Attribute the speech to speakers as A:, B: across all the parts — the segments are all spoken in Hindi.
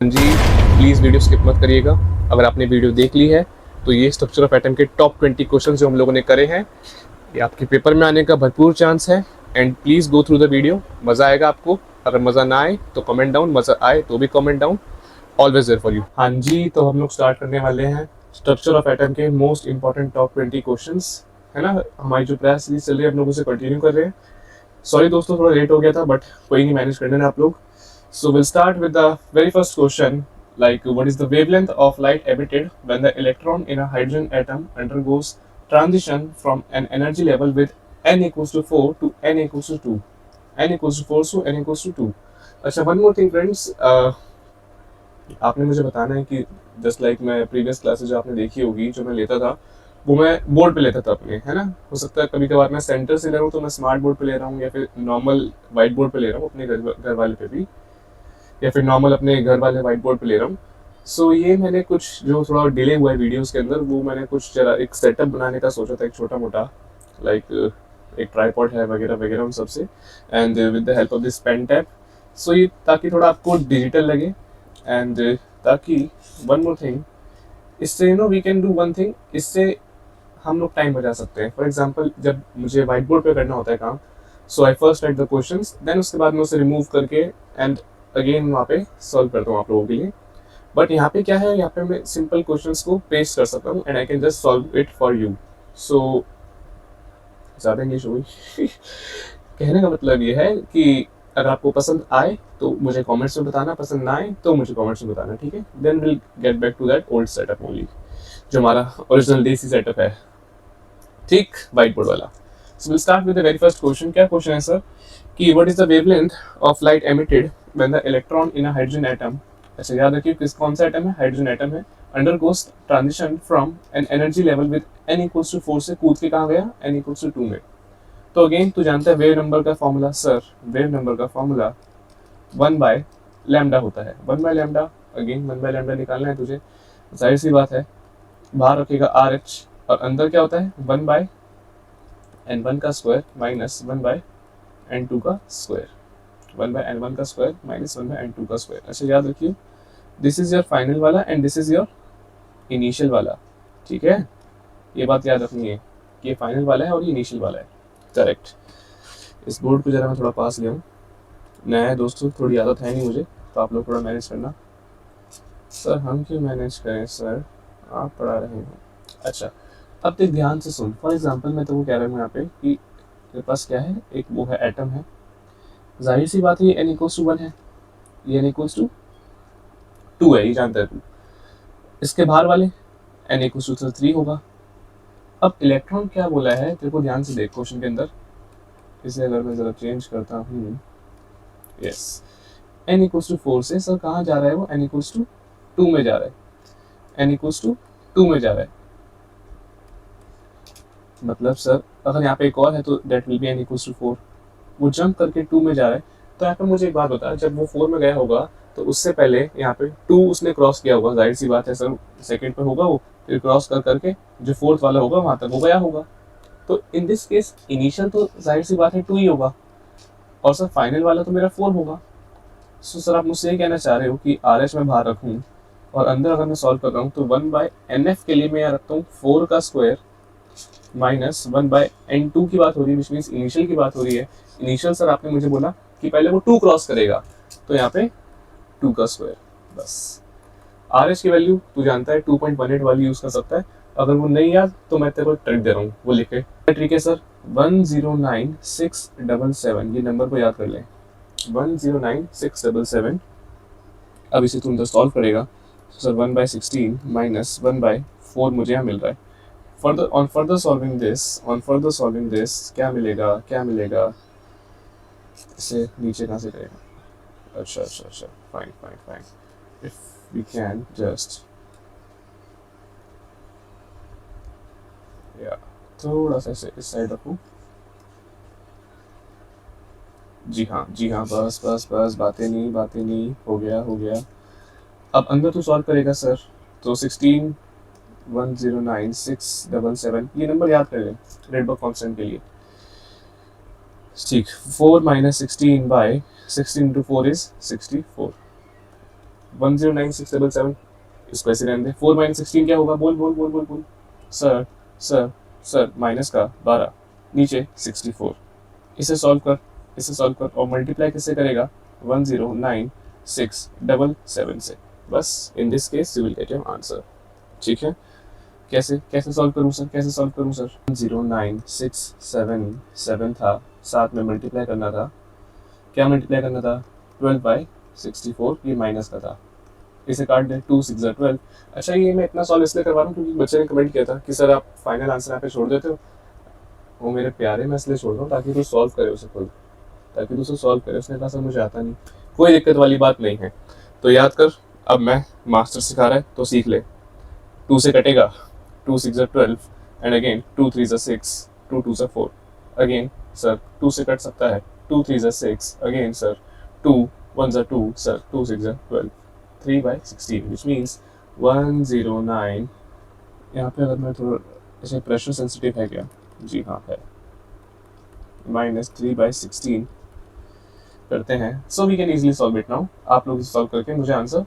A: जी, प्लीज़ वीडियो स्किप मत करिएगा। अगर आपने वीडियो देख ली है तो ये स्ट्रक्चर ऑफ एटम के टॉप 20 क्वेश्चन जो हम लोगों ने करे हैं, ये आपके पेपर में आने का भरपूर चांस है। And please go through the video, मज़ा आएगा आपको। अगर मज़ा ना आए तो कमेंट डाउन, मज़ा आए तो भी comment down. Always there for you. हाँ जी, तो हम लोग स्टार्ट करने वाले हैं स्ट्रक्चर ऑफ एटम के मोस्ट इंपॉर्टेंट टॉप 20 क्वेश्चंस, है ना। हमारी जो प्रयास सीरीज चल रही है हम लोग उसे कंटिन्यू कर रहे हैं। सॉरी दोस्तों, थोड़ा लेट हो गया था, बट कोई नहीं, मैनेज कर लेना आप लोग। So we'll start with the very first question, like what is the wavelength of light emitted when the electron in a hydrogen atom undergoes transition from an energy level with n equals to 4 to n equals to 2, n equals to 4 to n equals to 2. अच्छा, one more thing friends, आपने मुझे बताना है कि जस्ट लाइक मैं प्रीवियस क्लासेस जो आपने देखी होगी, जो मैं लेता था वो मैं बोर्ड पे लेता था अपने, है ना। हो सकता है कभी कभार मैं सेंटर से ले रहा हूँ तो मैं स्मार्ट बोर्ड पे ले रहा हूँ, या फिर नॉर्मल वाइट बोर्ड पे ले रहा हूँ अपने घर वाले पे भी, या फिर नॉर्मल अपने घर वाले वाइट बोर्ड पे ले रहा हूँ। सो ये मैंने कुछ जो थोड़ा डिले हुआ है वीडियोस के अंदर, वो मैंने कुछ जरा एक सेटअप बनाने का सोचा था, एक छोटा मोटा, लाइक एक ट्राईपॉड है वगैरह वगैरह उन सबसे, and with the help of this pen tap. So ये ताकि थोड़ा आपको डिजिटल लगे, एंड ताकि वन मोर थिंग, इससे you know we can do one thing, इससे हम लोग टाइम बचा सकते हैं। फॉर एग्जाम्पल जब मुझे व्हाइट बोर्ड पे करना होता है काम, so I first write the questions, then उसके बाद मैं उसे रिमूव करके एंड अगेन वहाँ पे सॉल्व करता हूँ आप लोगों के लिए। बट यहाँ पे क्या है, यहाँ पे मैं सिंपल क्वेश्चंस को पेस्ट कर सकता हूँ and I can just solve it for you. So ज़्यादा इंग्लिश हो गई कहने का मतलब ये है कि अगर आपको पसंद आए तो मुझे कमेंट्स में बताना, पसंद ना आए तो मुझे कमेंट्स में बताना, ठीक है। Then will get back to that old setup only, जो हमारा ओरिजिनल देसी सेटअप है, ठीक, व्हाइट बोर्ड वाला। So will start with the very first question. क्या क्वेश्चन है सर कि what is the wavelength of light emitted when the electron in a hydrogen atom, अच्छा याद रखिए किस कौन सा एटम है, हाइड्रोजन एटम है, undergoes transition from n energy level with n equals to 4 से कूद के कहाँ गया, n इक्वल्स टू 2 में। तो अगेन तू जानता है वेव नंबर का फॉर्मूला, सर वेव नंबर का फॉर्मूला 1 बाय लैम्डा होता है, 1 by lambda. Again 1 by lambda निकालना है तुझे, जाहिर सी बात है, बाहर रखेगा आर एच और अंदर क्या होता है 1 बाय n1 का स्क्वायर माइनस 1 बाय n2 का स्क्वायर, 1 बाय n1 का स्क्वायर माइनस 1 बाय n2 का स्क्वायर। अच्छा याद रखिए, दिस इज योर फाइनल वाला and this is your initial वाला, ठीक है। ये बात याद रखनी है कि ये फाइनल वाला है और ये इनिशियल वाला है, करेक्ट। इस बोर्ड को जरा मैं थोड़ा पास ले आऊँ, नया है दोस्तों, थोड़ी आदत है नहीं मुझे, तो आप लोग थोड़ा मैनेज करना। सर हम क्यों मैनेज करें सर, आप पढ़ा रहे हैं। अच्छा, अब देख ध्यान से सुन। फॉर एग्जाम्पल मैं तो वो कह रहा हूँ यहाँ पे कि मेरे पास क्या है, एक वो है एटम है, जाहिर सी बात है ये n इक्वल्स टू 1 है, ये n इक्वल्स टू 2 है, ये जानता है तू। इसके बाहर वाले n इक्वल्स टू 3 होगा। अब इलेक्ट्रॉन क्या बोला है तेरे को ध्यान से देख क्वेश्चन के अंदर, इसे अगर मैं जरा चेंज करता हूँ, यस, n इक्वल्स टू 4 से सर कहाँ जा रहा है वो, n इक्वल्स टू 2 में जा रहा है, n इक्वल्स टू 2 में जा रहा है। मतलब सर अगर यहाँ पे एक और है तो that will be n equals to 4, वो जंप करके 2 में जा रहा है। तो यहाँ पे मुझे एक बात बता, जब वो 4 में गया होगा तो उससे पहले यहाँ पे 2 उसने क्रॉस किया होगा, जाहिर सी बात है सर, सेकंड पे होगा वो, फिर क्रॉस कर करके जो फोर्थ वाला होगा वहां तक वो गया होगा। तो इन दिस केस इनिशियल तो जाहिर सी बात है 2 ही होगा, और सर फाइनल वाला तो मेरा 4 होगा। सो सर आप मुझसे ये कहना चाह रहे हो कि आर एच में बाहर रखूँ और अंदर अगर मैं सॉल्व कर रहा हूँ तो 1 बाय एन एफ के लिए मैं यहाँ रखता हूँ 4 का स्क्वायर माइनस 1 बाय n2 की बात हो रही है, विच मीन्स इनिशियल की बात हो रही है। इनिशियल सर आपने मुझे बोला कि पहले वो 2 क्रॉस करेगा, तो यहाँ पे 2 का स्क्वायर, बस। आर एच की वैल्यू तू जानता है 2.18 वाली यूज कर सकता है। अगर वो नहीं याद तो मैं तेरे को ट्रिक दे रहा हूँ, वो लिखे ट्रिक है सर 109677, ये नंबर को याद कर ले, 109677। अब इसे तुम सॉल्व करेगा तो सर 1 बाय 16 माइनस 1 बाय 4 मुझे यहाँ मिल रहा है। फर्दर सॉल्विंग दिस क्या मिलेगा, क्या मिलेगा, इसे नीचे कहाँ से करेगा। अच्छा अच्छा अच्छा, fine fine fine, if we can just, या थोड़ा सा इस साइड रखूँ, जी हाँ जी हाँ, बस बस बस, बातें नहीं, हो गया हो गया। अब अंदर तो सॉल्व करेगा सर, तो 16 109677, ये नंबर याद कर लें रेडबर्ग कांस्टेंट के लिए, ठीक। 4 माइनस 16 बाय 16 इंटू 4 इज 64, 109677, इसको ऐसे रहने दे। 4 माइनस 16 क्या होगा? बोल बोल बोल बोल बोल। सर सर सर माइनस का 12, नीचे 64। इसे सॉल्व कर, इसे सॉल्व कर, और मल्टीप्लाई किससे करेगा? 109677 से। बस इन this case you will get your answer. ठीक है, कैसे कैसे सॉल्व करूँ सर, कैसे सॉल्व करूँ सर? 109677 था, साथ में मल्टीप्लाई करना था। क्या मल्टीप्लाई करना था? 12/64, ये माइनस का था। इसे काट दे, 2 6 12। अच्छा, ये मैं इतना सॉल्व इसलिए करवा रहा हूँ क्योंकि बच्चे ने कमेंट किया था कि सर आप फाइनल आंसर यहाँ पे छोड़ देते हो। वो मेरे प्यारे, मैं इसलिए छोड़ रहा हूँ ताकि तू सॉल्व करे उसे खुद, ताकि तू उसे सॉल्व करे। उसने कहा सर मुझे आता नहीं, कोई दिक्कत वाली बात नहीं है। तो याद कर, अब मैं मास्टर सिखा रहा है तो सीख ले। 2 से कटेगा, 2 6 12, एंड अगेन 2 3 6, 2 2 4। अगेन सर 2 से कट सकता है, 2 3 6, again sir 2 1 2, sir 2 6 12, 3/16, which means 109। यहाँ पे अगर मैं थोड़ा ऐसे प्रेशर सेंसिटिव है क्या? जी हाँ है, माइनस 3/16 करते हैं। So we can easily solve it now. आप लोग इसे सॉल्व करके मुझे आंसर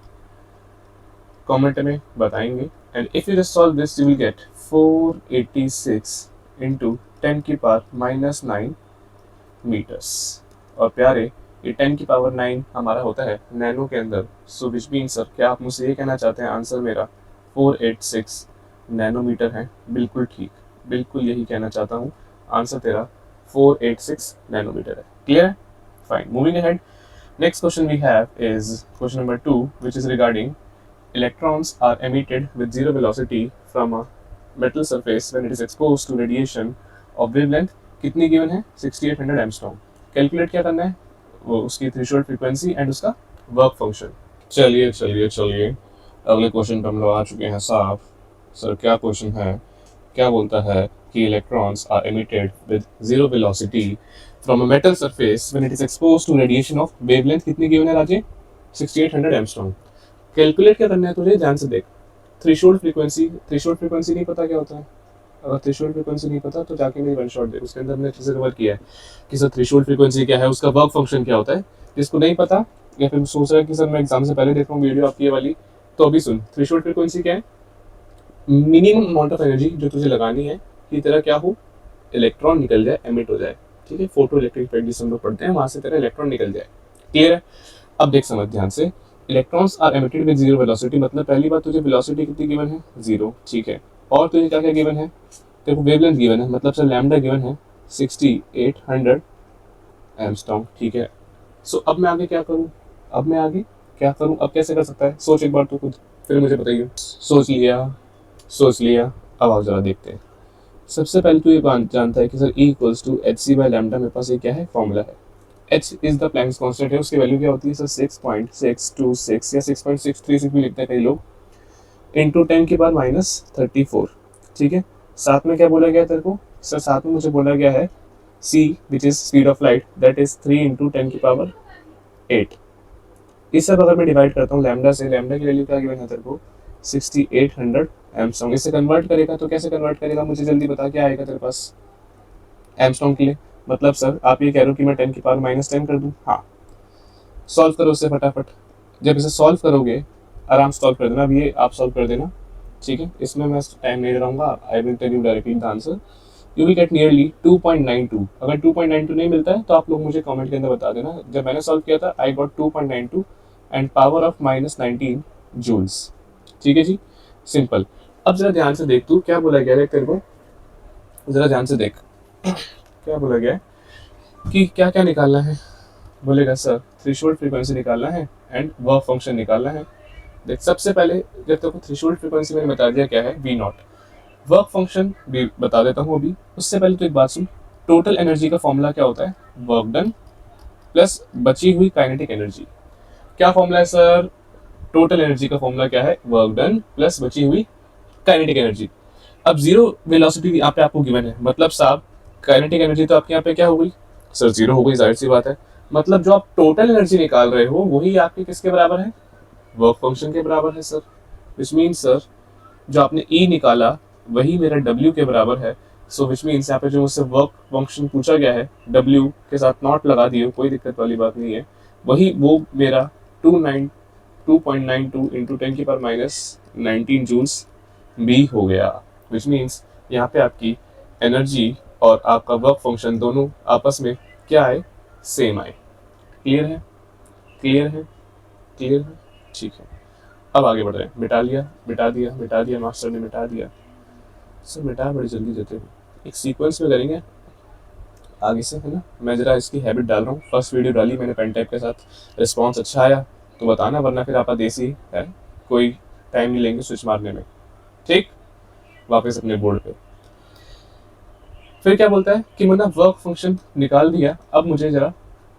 A: कमेंट में बताएंगे। And if you just solve this you will gate 486 into 10 की पावर -9 मीटर्स। और प्यारे, ये 10 की पावर 9 हमारा होता है नैनो के अंदर। सो विच मीन सर, क्या आप मुझसे ये कहना चाहते हैं आंसर मेरा 486 नैनोमीटर है? बिल्कुल ठीक, बिल्कुल यही कहना चाहता हूँ। आंसर तेरा 486 नैनोमीटर है। क्लियर है? Fine, moving ahead. Next question we have is question number 2, which is regarding electrons are emitted with zero velocity from a metal surface when it is exposed to radiation of wavelength कितनी गिवन है? 6800 एंगस्ट्रॉम। कैलकुलेट क्या करना है? वो उसकी थ्रेशोल्ड फ्रीक्वेंसी एंड उसका वर्क फंक्शन। चलिए चलिए चलिए, अगले क्वेश्चन पे हम लोग आ चुके हैं साहब। सर क्या क्वेश्चन है? क्या बोलता है कि electrons are emitted with zero velocity from a metal surface when it is exposed to radiation of wavelength कितनी गिवन है राजे? 6800 एंगस्ट्रॉम। कैलकुलेट क्या करना है तुझे? ध्यान से देख। थ्रेशोल्ड फ्रीक्वेंसी, थ्रेशोल्ड फ्रीक्वेंसी नहीं पता क्या होता है? अगर थ्रेशोल्ड फ्रीक्वेंसी नहीं पता तो जाके मेरी वन शॉट दे, उसके अंदर हमने अच्छे से कवर किया है कि सर थ्रेशोल्ड फ्रीक्वेंसी क्या है, उसका वर्क फंक्शन क्या होता है। जिसको नहीं पता या फिर सोच रहा है कि सर मैं एग्जाम से पहले देख रहा हूँ वीडियो आपकी ये वाली, तो अभी सुन। थ्रेशोल्ड फ्रीक्वेंसी क्या है? मिनिमम अमाउंट ऑफ एनर्जी जो तुझे लगानी है कि तेरा क्या हो, इलेक्ट्रॉन निकल जाए, एमिट हो जाए। ठीक है, फोटो इलेक्ट्रिक इफेक्ट जिसे हम लोग पढ़ते हैं, वहां से तेरा इलेक्ट्रॉन निकल जाए। क्लियर है? अब देख समझ ध्यान से। Electrons are emitted with zero velocity, मतलब पहली बात तुझे वेलोसिटी कितनी गिवन है? 0। ठीक है, और तुझे क्या क्या गिवन है? तेरे को वेवलेंथ गिवन है, मतलब सर लैम्डा गिवन है 6800 एंगस्ट्रॉम। ठीक है, सो अब मैं आगे क्या करूं? अब मैं आगे क्या करूं? अब कैसे कर सकता है? सोच एक बार तो खुद, फिर मुझे बताइए। सोच लिया, सोच लिया। अब आओ जरा देखते हैं। सबसे पहले तो ये बात जानता है कि सर E इक्वल्स टू hc/लैम्डा, मेरे पास ये क्या है? फॉर्मूला है। h is the Planck's constant है, उसकी वैल्यू क्या होती है सर? 6.626 या 6.636 भी लिखते हैं कई लोग, इंटू 10 की पावर -34। ठीक है, साथ में क्या बोला गया तेरे को? सर साथ में मुझे बोला गया है c which is speed of light, that is 3 into 10 की पावर 8। इस सब अगर मैं डिवाइड करता हूँ लैम्डा से, लैम्डा की वैल्यू क्या गिवन है तेरे को? 6800 एम्स्ट्रॉन्ग। इससे कन्वर्ट करेगा तो कैसे कन्वर्ट करेगा? मुझे जल्दी बता, क्या आएगा तेरे पास एम्स्ट्रॉन्ग के लिए? मतलब सर आप ये कह रहे हो कि मैं 10 की पावर -10 कर दूं? हाँ, सॉल्व करो उससे फटाफट। जब इसे सॉल्व करोगे, आराम से सॉल्व कर देना। अभी ये आप सॉल्व कर देना, ठीक है? इसमें मैं टाइम नहीं रहूँगा, I will tell you directly the answer. You will get nearly 2.92। अगर 2.92 नहीं मिलता है तो आप लोग मुझे कमेंट के अंदर बता देना। जब मैंने सॉल्व किया था I got 2.92 and power of -19 joules. ठीक है जी, सिंपल। अब जरा ध्यान से देख, तू क्या बोला गया है तेरे को, जरा ध्यान से देख। क्या बोला गया है कि क्या क्या निकालना है? बोलेगा सर थ्रेशोल्ड फ्रीक्वेंसी निकालना है एंड वर्क फंक्शन निकालना है। देख, सबसे पहले जब तेरे को थ्रेशोल्ड फ्रीक्वेंसी मैंने बता दिया क्या है, V0। वर्क फंक्शन भी बता देता हूँ अभी। उससे पहले तो एक बात सुन, टोटल एनर्जी का फॉर्मूला क्या होता है? वर्क डन प्लस बची हुई काइनेटिक एनर्जी। क्या फॉर्मूला है सर? टोटल एनर्जी का फॉर्मूला क्या है? वर्क डन प्लस बची हुई काइनेटिक एनर्जी। अब जीरो वेलोसिटी यहाँ पे आपको गिवन है, मतलब साहब काइनेटिक एनर्जी तो आपके यहाँ पे क्या हो गई सर? 0 हो गई, जाहिर सी बात है। मतलब जो आप टोटल एनर्जी निकाल रहे हो वही आपके किसके बराबर है? वर्क फंक्शन के बराबर है सर। विच मीन सर जो आपने E निकाला वही मेरा W के बराबर है। सो विच मीन्स यहाँ पे जो मुझसे वर्क फंक्शन पूछा गया है, W के साथ नॉट लगा दिए, कोई दिक्कत वाली बात नहीं है, वही वो मेरा 2.92 इंटू 10 की पावर माइनस 19 जूल्स भी हो गया, विच मीन्स यहाँ पे आपकी एनर्जी और आपका वर्क फंक्शन दोनों आपस में क्या आए, सेम आए। क्लियर है, क्लियर है, क्लियर है, ठीक है। अब आगे बढ़ रहे हैं। मिटा लिया, मिटा दिया, मिटा दिया, मास्टर ने मिटा दिया। सर मिटा बड़ी जल्दी देते हो, एक सीक्वेंस में करेंगे आगे से, है ना। मैं जरा इसकी हैबिट डाल रहा हूँ, फर्स्ट वीडियो डाली मैंने पेन टाइप के साथ, रिस्पॉन्स अच्छा आया तो बताना, वरना फिर आपका देसी है, कोई टाइम नहीं लेंगे स्विच मारने में, ठीक। वापस अपने बोर्ड पे। फिर क्या बोलता है कि मैंने वर्क फंक्शन निकाल दिया, अब मुझे जरा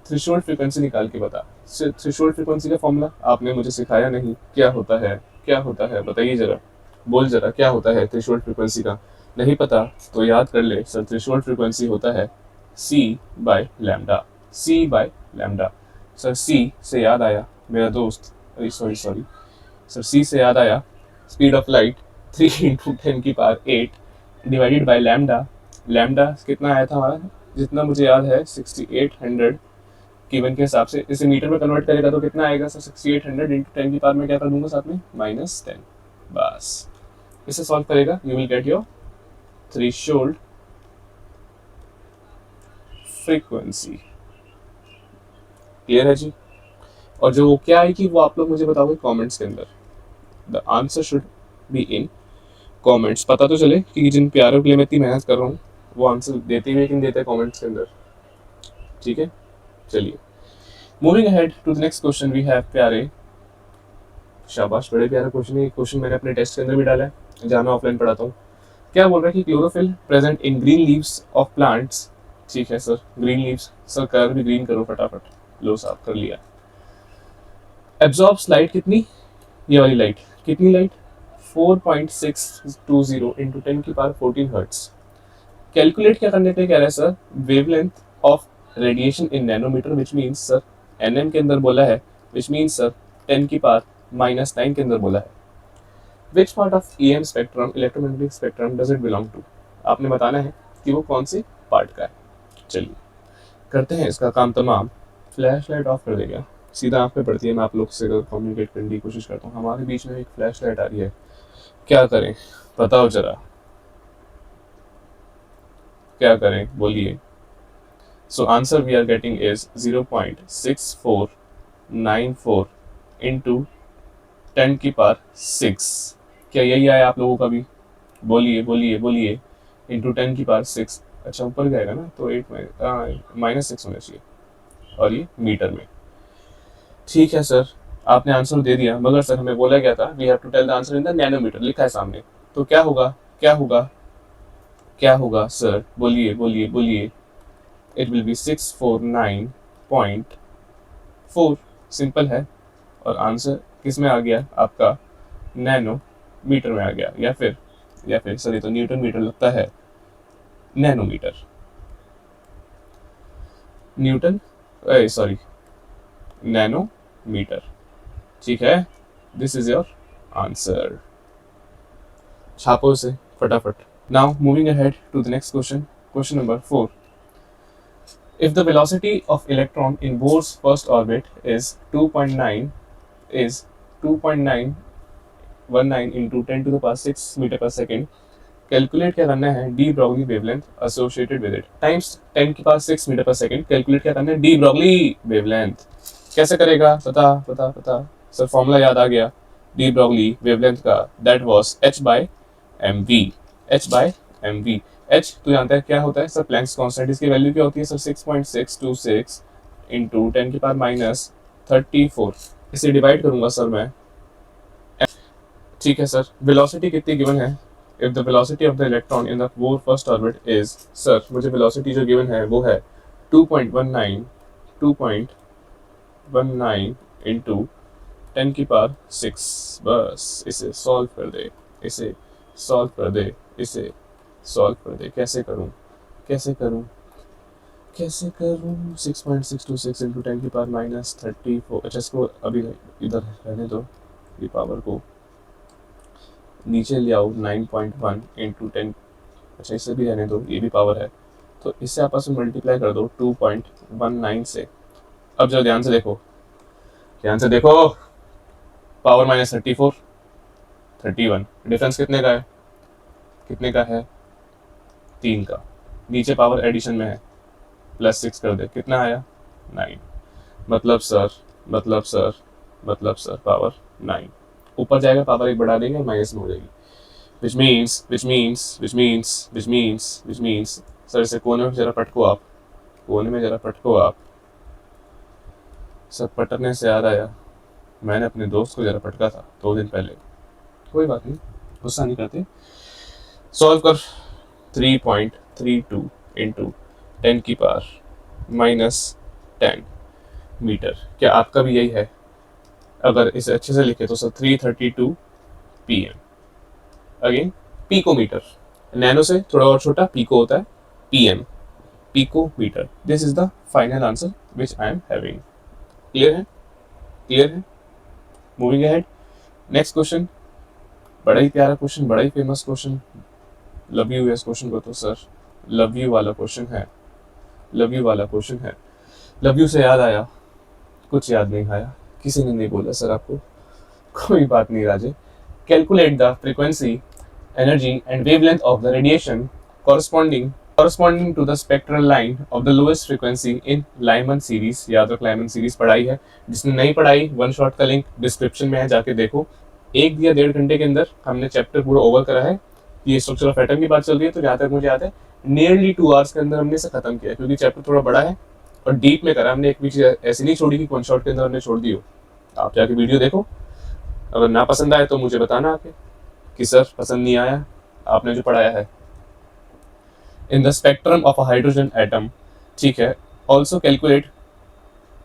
A: थ्रेशोल्ड फ्रीक्वेंसी निकाल के बता। थ्रेशोल्ड फ्रीक्वेंसी का फॉर्मूला आपने मुझे सिखाया नहीं, क्या होता है, क्या होता है बताइए जरा, बोल जरा क्या होता है थ्रेशोल्ड फ्रीक्वेंसी का। नहीं पता तो याद कर ले सर, थ्रेशोल्ड फ्रीक्वेंसी होता है C by lambda, C by lambda. Sir C से याद आया मेरा दोस्त, अरे सॉरी सॉरी सर, C से याद आया स्पीड ऑफ लाइट 3 इंटू 10 की power 8 divided by lambda. Lambda कितना आया था हमारा, जितना मुझे याद है 6800 कीवन के हिसाब से। इसे मीटर में कन्वर्ट करेगा तो कितना आएगा सर, 6800 इंटू 10 की पावर में क्या कर दूंगा साथ में -10। बस इसे सॉल्व करेगा, you will get your threshold frequency. Clear है जी। और जो वो क्या आएगी वो आप लोग मुझे बताओगे कमेंट्स के अंदर। The answer should be in comments. पता तो चले कि जिन प्यारों के लिए मैं इतनी मेहनत कर रहा हूँ वो आंसर देते हुए कि नहीं देते कमेंट्स के अंदर, ठीक है। चलिए moving ahead to the next question we have प्यारे, शाबाश बड़े प्यारा क्वेश्चन है। क्वेश्चन मैंने अपने टेस्ट के अंदर भी डाला है जहाँ मैं ऑफलाइन पढ़ाता हूँ। क्या बोल रहा है कि chlorophyll present in green leaves of plants, ठीक है sir, green leaves, sir colour भी ग्रीन करो फटाफट, लो साफ कर लिया। एब्जॉर्ब्स लाइट कितनी, ये वाली लाइट कितनी, लाइट 4.620 इंटू 10 की पावर 14 हर्ट्स। कैलकुलेट क्या करने पे कह रहा है sir, wavelength of radiation in nanometre, which means sir NM के अंदर बोला है, विच मीन्स सर 10 की पावर -9 के अंदर बोला है। Which part of EM spectrum, electromagnetic spectrum, does it belong to, आपने बताना है कि वो कौन से पार्ट का है। चलिए करते हैं इसका काम तमाम। फ्लैश लाइट ऑफ कर देगा, सीधा आँख पे पड़ती है, मैं आप लोग से कम्युनिकेट करने की कोशिश करता हूँ। हमारे बीच में एक फ्लैश लाइट आ रही है, क्या करें बताओ जरा, क्या करें बोलिए। So answer we are getting is 0.6494 into 10 की पावर 6। क्या यही आया आप लोगों का भी, बोलिए बोलिए बोलिए, इंटू 10 की पावर 6। अच्छा ऊपर जाएगा ना तो 8 -6 होना चाहिए, और ये मीटर में। ठीक है सर, आपने आंसर दे दिया, मगर सर हमें बोला गया था we have to tell the answer in the nanometre, लिखा है सामने, तो क्या होगा, क्या होगा, क्या होगा सर, बोलिए बोलिए बोलिए। इट विल बी 649.4, सिंपल है। और आंसर किस में आ गया आपका, नैनो मीटर में आ गया, या फिर सर ये तो न्यूटन मीटर लगता है, नैनोमीटर, न्यूटन सॉरी नैनोमीटर, ठीक है। दिस इज योर आंसर, छापो इसे फटाफट। Now moving ahead to the next question, question number 4। If the velocity of electron in Bohr's first orbit is 2.9 into 10 to the power 6 meter per second, calculate क्या करना है D Broglie wavelength associated with it times 10 की पावर 6 मीटर पर सेकंड। कैलकुलेट क्या करना है, डी ब्रॉगली वेवलेंथ। कैसे करेगा, पता पता पता सर, फॉर्मूला याद आ गया डी ब्रॉगली वेवलेंथ का, that was h/mv, h/mv। h तो जानता है क्या होता है सर, प्लैंक्स कांस्टेंट, इसकी वैल्यू क्या होती है सर 6.626 इंटू 10 की पावर -34। इसे डिवाइड करूंगा सर मैं, ठीक है सर। वेलोसिटी कितनी गिवन है, if the velocity of the electron in the bore first orbit is, sir मुझे वेलोसिटी जो गिवन है वो है 2.19 इंटू 10 की पावर 6। बस इसे सॉल्व कर दे, इसे सॉल्व कर दे, इसे सॉल्व कर दे। कैसे करूं, कैसे करूं, कैसे करूं, 6.626 इंटू 10 की पावर -34। अच्छा इसको अभी इधर रहने दो, ये पावर को नीचे ले आओ, 9.1 इंटू 10, अच्छा इसे भी रहने दो, ये भी पावर है, तो इससे आपस में मल्टीप्लाई कर दो 2.19 से। अब जरा ध्यान से देखो, ध्यान से देखो, पावर माइनस 34, 31, डिफरेंस कितने का है 3 का। नीचे पावर एडिशन में है, +6 कर दे, कितना आया 9। मतलब सर पावर 9, ऊपर जाएगा पावर 1 बढ़ा देंगे और माइनस में हो जाएगी, which means सर इसे कोने में जरा पटको आप। सब पटकने से याद आया, मैंने अपने दोस्त को जरा पटका था 2 दिन पहले। कोई बात नहीं, गुस्सा नहीं करते। सॉल्व कर। 3.32 इंटू 10 की पावर -10 मीटर। क्या आपका भी यही है? अगर इसे अच्छे से लिखे तो sir 332 PM। Again picometre, nano से थोड़ा और छोटा पिको होता है, PM, picometre. This is the final answer which I am having. Clear है? Moving ahead. नेक्स्ट क्वेश्चन, बड़ा ही प्यारा क्वेश्चन, बड़ा ही फेमस क्वेश्चन। लव यू इस क्वेश्चन को तो सर लव यू वाला क्वेश्चन है। लव यू से याद आया, कुछ याद नहीं आया, किसी ने नहीं बोला सर आपको। कोई बात नहीं Raje. Calculate the frequency, energy and wavelength of the radiation corresponding to the spectral line of the lowest frequency in Lyman series। याद रख, लाइमन सीरीज पढ़ाई है। जिसने नहीं पढ़ाई, वन शॉट का लिंक डिस्क्रिप्शन में है, जाके देखो। 1 या 1.5 घंटे के अंदर हमने चैप्टर पूरा ओवर करा है। ये स्ट्रक्चर ऑफ एटम की बात चल रही है, तो जहाँ तक मुझे याद है नियरली 2 आवर्स के अंदर हमने इसे खत्म किया, क्योंकि चैप्टर थोड़ा बड़ा है और डीप में करा हमने। एक भी चीज ऐसी नहीं छोड़ी कि वन शॉट के अंदर हमने छोड़ दी हो। आप जाके वीडियो देखो, अगर ना पसंद आए तो मुझे बताना आके कि सर पसंद नहीं आया आपने जो पढ़ाया है। In the spectrum of a hydrogen atom, ठीक है। ऑल्सो कैलकुलेट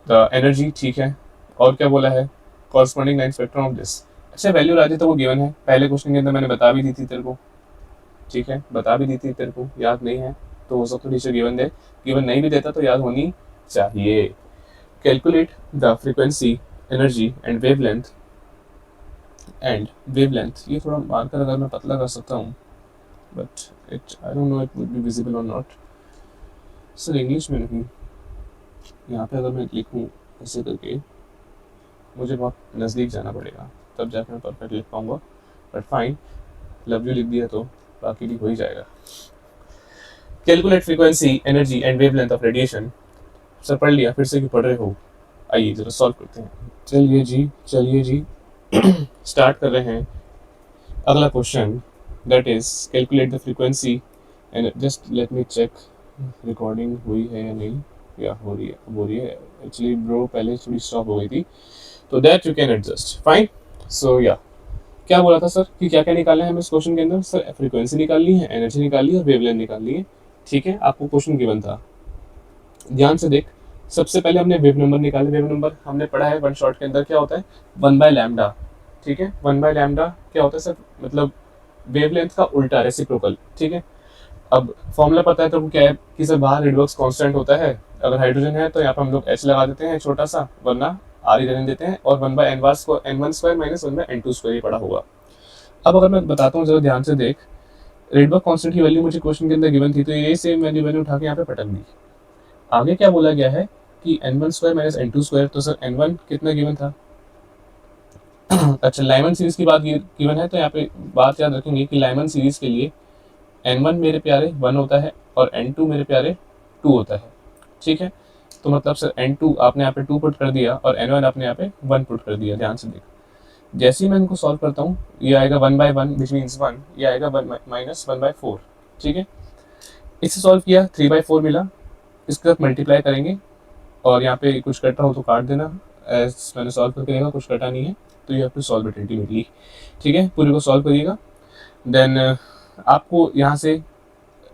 A: द एनर्जी, ठीक है। और क्या बोला है? Corresponding line spectrum of this. अच्छा, वैल्यू राजे तो वो गिवन है, पहले क्वेश्चन के अंदर मैंने बता भी दी थी तेरे को, ठीक है, बता भी दी थी तेरे को, याद नहीं है तो हो सकता है टीचर गिवन दे, गिवन नहीं भी देता तो याद होनी चाहिए। Calculate the frequency, energy and wavelength. ये थोड़ा मार्कर अगर मैं पतला कर सकता हूँ, but I don't know it would be visible और नॉट। सर इंग्लिश में नहीं, यहाँ पे अगर मैं लिखूँ ऐसे करके, मुझे बहुत नज़दीक जाना पड़ेगा, तब जाकर मैं परफेक्ट लिख पाऊँगा। बट फाइन, लव यू लिख दिया तो बाकी भी हो ही जाएगा। Calculate frequency, energy and wavelength of radiation. Sir पढ़ लिया, फिर से क्यों पढ़ रहे हो? आइए जरा सॉल्व करते हैं। चलिए जी स्टार्ट कर रहे हैं अगला question, that is calculate the frequency and just let me check recording हुई है या नहीं। या हो रही है एक्चुअली ब्रो, पहले थोड़ी स्टॉप हो गई थी, तो that you can adjust, fine. So या क्या बोला था सर कि क्या क्या निकालना है हमें इस क्वेश्चन के अंदर? सर फ्रीक्वेंसी निकालनी है, एनर्जी निकालनी है और वेवलेंथ निकालनी है, ठीक है। आपको क्वेश्चन गिवन था, ध्यान से देख। सबसे पहले हमने वेव नंबर निकाले। वेव नंबर हमने पढ़ा है वन शॉट के अंदर, क्या होता है 1/λ, ठीक है। 1/λ क्या होता है सर? मतलब वेवलेंथ का उल्टा, रेसिप्रोकल, ठीक है। अब फॉर्मूला पता है तो क्या है कि सर बाहर रिडवर्स कांस्टेंट होता है, अगर हाइड्रोजन है तो यहाँ पर हम लोग H लगा देते हैं छोटा सा, वरना R ही रहने देते हैं, और 1/n1² माइनस 1/n2² ये पड़ा होगा। अब अगर मैं बताता हूँ जरा ध्यान से देख, रिडवर्स कांस्टेंट की वैल्यू मुझे क्वेश्चन के अंदर गिवन थी, तो ये सेम वैल्यू मैंने उठा के यहाँ पे पटक दी। आगे क्या बोला गया है कि n1² माइनस n2², तो सर n1 कितना गिवन था? अच्छा, लाइमन सीरीज की बात गिवन है, तो यहाँ पे बात याद रखेंगे कि लाइमन सीरीज के लिए n1 मेरे प्यारे 1 होता है और n2 मेरे प्यारे 2 होता है, ठीक है। तो मतलब सर n2 आपने यहाँ पे 2 पुट कर दिया और n1 आपने यहाँ पे 1 पुट कर दिया। ध्यान से देख, जैसे ही मैं इनको सॉल्व करता हूँ, ये आएगा 1/1 विच मीन्स 1, ये आएगा 1/4, ठीक है। इससे सॉल्व किया 3/4 मिला, इसके साथ मल्टीप्लाई करेंगे और यहाँ पे कुछ कटा हो तो काट देना, एज मैंने सॉल्व करके देखा कुछ कटा नहीं है, तो you have to solve it ultimately, ठीक है। पूरे को सॉल्व करिएगा, देन आपको यहाँ से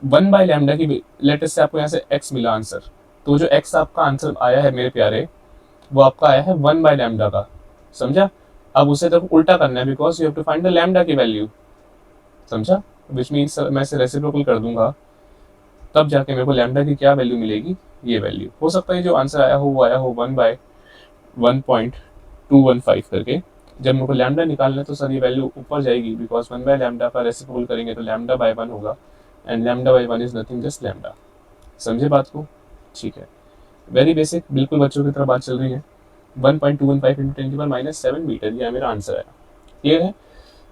A: 1/λ की लेटेस्ट से आपको यहाँ से x मिला आंसर, तो जो x आपका आंसर आया है मेरे प्यारे, वो आपका आया है 1/λ का, समझा। अब उसे तो उल्टा करना है, because you have to find the lambda की वैल्यू, समझा। विच मीन्स मैं इसे रेसिप्रोकल कर दूंगा, तब जाके मेरे को लैम्डा की क्या वैल्यू मिलेगी, ये वैल्यू। हो सकता है जो आंसर आया हो वो आया हो 1/1.215 करके। जब मेरे को लैम्डा निकालना है तो सर ये वैल्यू ऊपर जाएगी, बिकॉज 1/λ का रेसिप्रोकल करेंगे तो λ/1 होगा, and λ/1 is nothing just lambda. समझे बात को? ठीक है, वेरी बेसिक, बिल्कुल बच्चों की तरह बात चल रही है। 1.215 इंटू 10⁻⁷ मीटर, ये मेरा आंसर है। क्लियर है।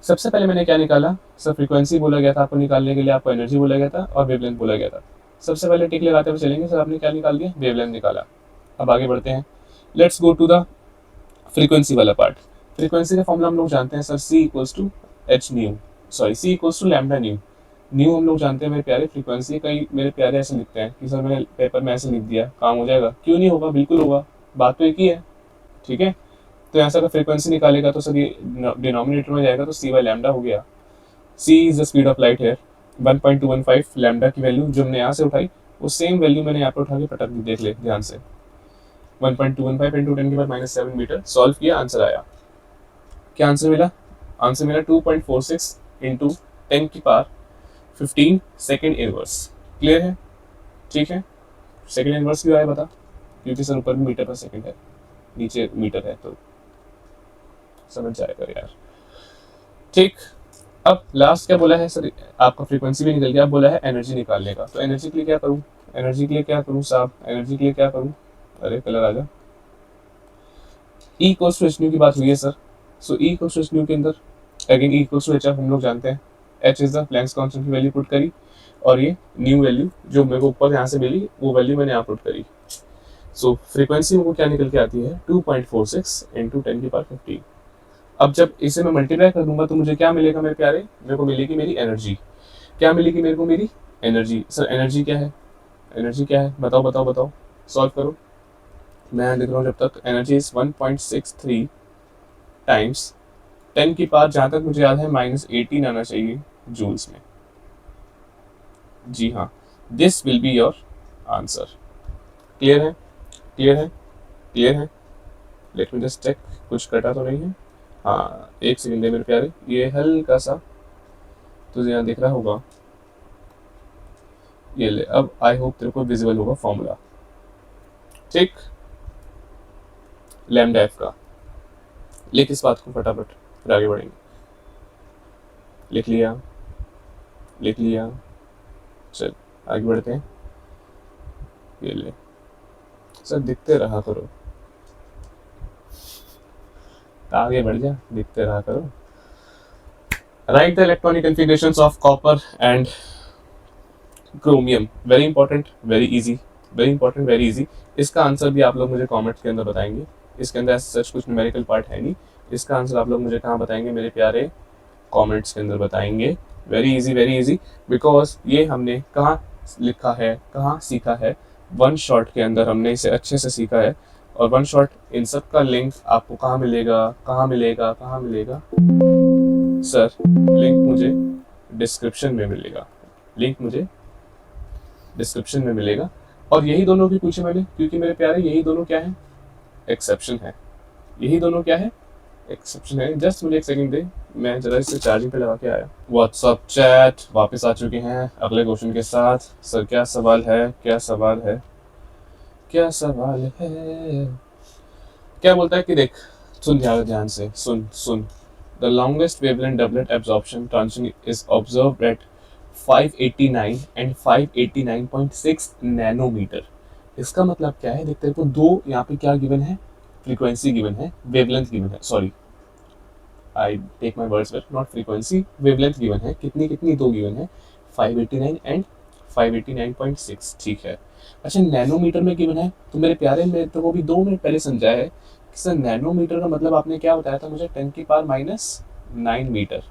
A: सबसे पहले मैंने क्या निकाला सर, फ्रीक्वेंसी बोला गया था आपको निकालने के लिए, आपको एनर्जी बोला गया था और वेवलेंथ बोला गया था। सबसे पहले टिक लगाते हुए चलेंगे सर, आपने क्या निकाल दिया, वेवलेंथ निकाला। अब आगे बढ़ते हैं, let's go to the frequency वाला पार्ट। फ्रीक्वेंसी का फॉर्मूला हम लोग जानते हैं sir, C equals to H nu, sorry C equals to lambda nu. Nu हम लोग जानते हैं मेरे प्यारे, फ्रीक्वेंसी कई मेरे प्यारे ऐसे लिखते हैं कि सर मैंने पेपर में ऐसे लिख दिया, काम हो जाएगा। क्यों नहीं होगा, बिल्कुल होगा, बात तो एक ही है। ठीक है, तो यहाँ से अगर फ्रीक्वेंसी निकालेगा तो सर ये डिनोमिनेटर में जाएगा, तो सी बाई लैम्डा हो गया। C is the speed of light है। 1.215 लैम्डा की वैल्यू जो हमने यहाँ से उठाई, वो सेम वैल्यू मैंने यहाँ पर उठा के पटक दी, देख ले ध्यान से। 1.215 इंटू 10⁻⁷ मीटर, सॉल्व किया, आंसर आया। क्या आंसर मिला, आंसर मिला 2.46 इंटू 10⁻15 सेकेंड इनवर्स। क्लियर है, ठीक है। सेकेंड इनवर्स क्यों आया बता, क्योंकि सर ऊपर मीटर पर सेकेंड है, नीचे मीटर है, तो समझ जाएगा यार। ठीक, अब लास्ट क्या बोला है सर, आपका फ्रीक्वेंसी भी निकल गया, अब बोला है एनर्जी निकालने का। तो एनर्जी के लिए क्या करूं, एनर्जी के लिए क्या करूं साहब, एनर्जी के लिए क्या करूं, अरे कलर आ जा। E equals to H nu की बात हुई है sir, so E equals to H nu के अंदर again E equals to H हम लोग जानते हैं, H is the Planck's constant की वैल्यू पुट करी, और ये न्यू वैल्यू जो मेरे को ऊपर यहाँ से मिली वो वैल्यू मैंने यहाँ पुट करी। सो फ्रीक्वेंसी मेरे को क्या निकल के आती है, 2.46 इंटू 10⁻15। अब जब इसे मैं मल्टीप्लाई कर दूंगा तो मुझे क्या मिलेगा मेरे प्यारे, मेरे को मिलेगी मेरी एनर्जी। क्या मिलेगी मेरे को, मेरी एनर्जी। सर एनर्जी क्या है, एनर्जी क्या है, बताओ बताओ बताओ, सॉल्व करो। मैं लिख रहा हूँ जब तक, एनर्जी इज 1.63 टाइम्स 10 की पावर, जहाँ तक मुझे याद है -18 आना चाहिए जूल्स में। जी हाँ, this will be your answer. Clear है, क्लियर है, क्लियर है। लेट मी जस्ट चेक, कुछ कटा तो नहीं है। हाँ एक सेकेंड है मेरे प्यारे, ये हल्का सा तुझे यहाँ दिख रहा होगा, ये ले। अब आई होप तेरे को विजिबल होगा फॉर्मूला, ठीक, लैम्डा एफ का। लिख इस बात को फटाफट, फिर आगे बढ़ेंगे। लिख लिया, लिख लिया, चल आगे बढ़ते हैं। ये ले सर, दिखते रहा करो, आगे बढ़ जा, दिखते रहा करो। Right the electronic configurations of copper and chromium, very important, very easy, very important, very easy. इसका आंसर भी आप लोग मुझे कमेंट्स के अंदर बताएंगे, इसके अंदर सच कुछ न्यूमेरिकल पार्ट है नहीं, इसका आंसर आप लोग मुझे कहाँ बताएंगे मेरे प्यारे, कमेंट्स के अंदर बताएंगे। Very easy, very easy, because ये हमने कहाँ लिखा है, कहाँ सीखा है, वन शॉट के अंदर हमने इसे अच्छे से सीखा है। और वन शॉट इन सब का लिंक आपको कहाँ मिलेगा, कहाँ मिलेगा, कहाँ मिलेगा सर, लिंक मुझे डिस्क्रिप्शन में मिलेगा, लिंक मुझे डिस्क्रिप्शन में मिलेगा। और यही दोनों भी पूछे मैंने, क्योंकि मेरे प्यारे यही दोनों क्या है, एक्सेप्शन है, यही दोनों क्या है, एक्सेप्शन है। जस्ट मुझे एक सेकंड दे, मैं जरा इसे चार्जिंग पे लगा के आया। व्हाट्सअप चैट वापस आ चुके हैं अगले क्वेश्चन के साथ। सर क्या सवाल है, क्या सवाल है, क्या सवाल है, क्या बोलता है कि देख, सुन ध्यान से, सुन सुन। The longest wavelength doublet absorption transition is observed at 589 and 589.6 nanometre. इसका मतलब क्या है, देख तेरे को दो यहाँ पे क्या गिवन है, फ्रीक्वेंसी गिवन है, वेवलेंथ गिवन है, sorry I take my words back, not frequency, wavelength given है। कितनी कितनी, दो गिवन है, 589 एंड 589.6, ठीक है। अच्छा नैनोमीटर में गिवन है, तो मेरे प्यारे में तो वो भी 2 मिनट पहले समझाया है कि सर नैनोमीटर का मतलब आपने क्या बताया था मुझे, 10⁻⁹ मीटर।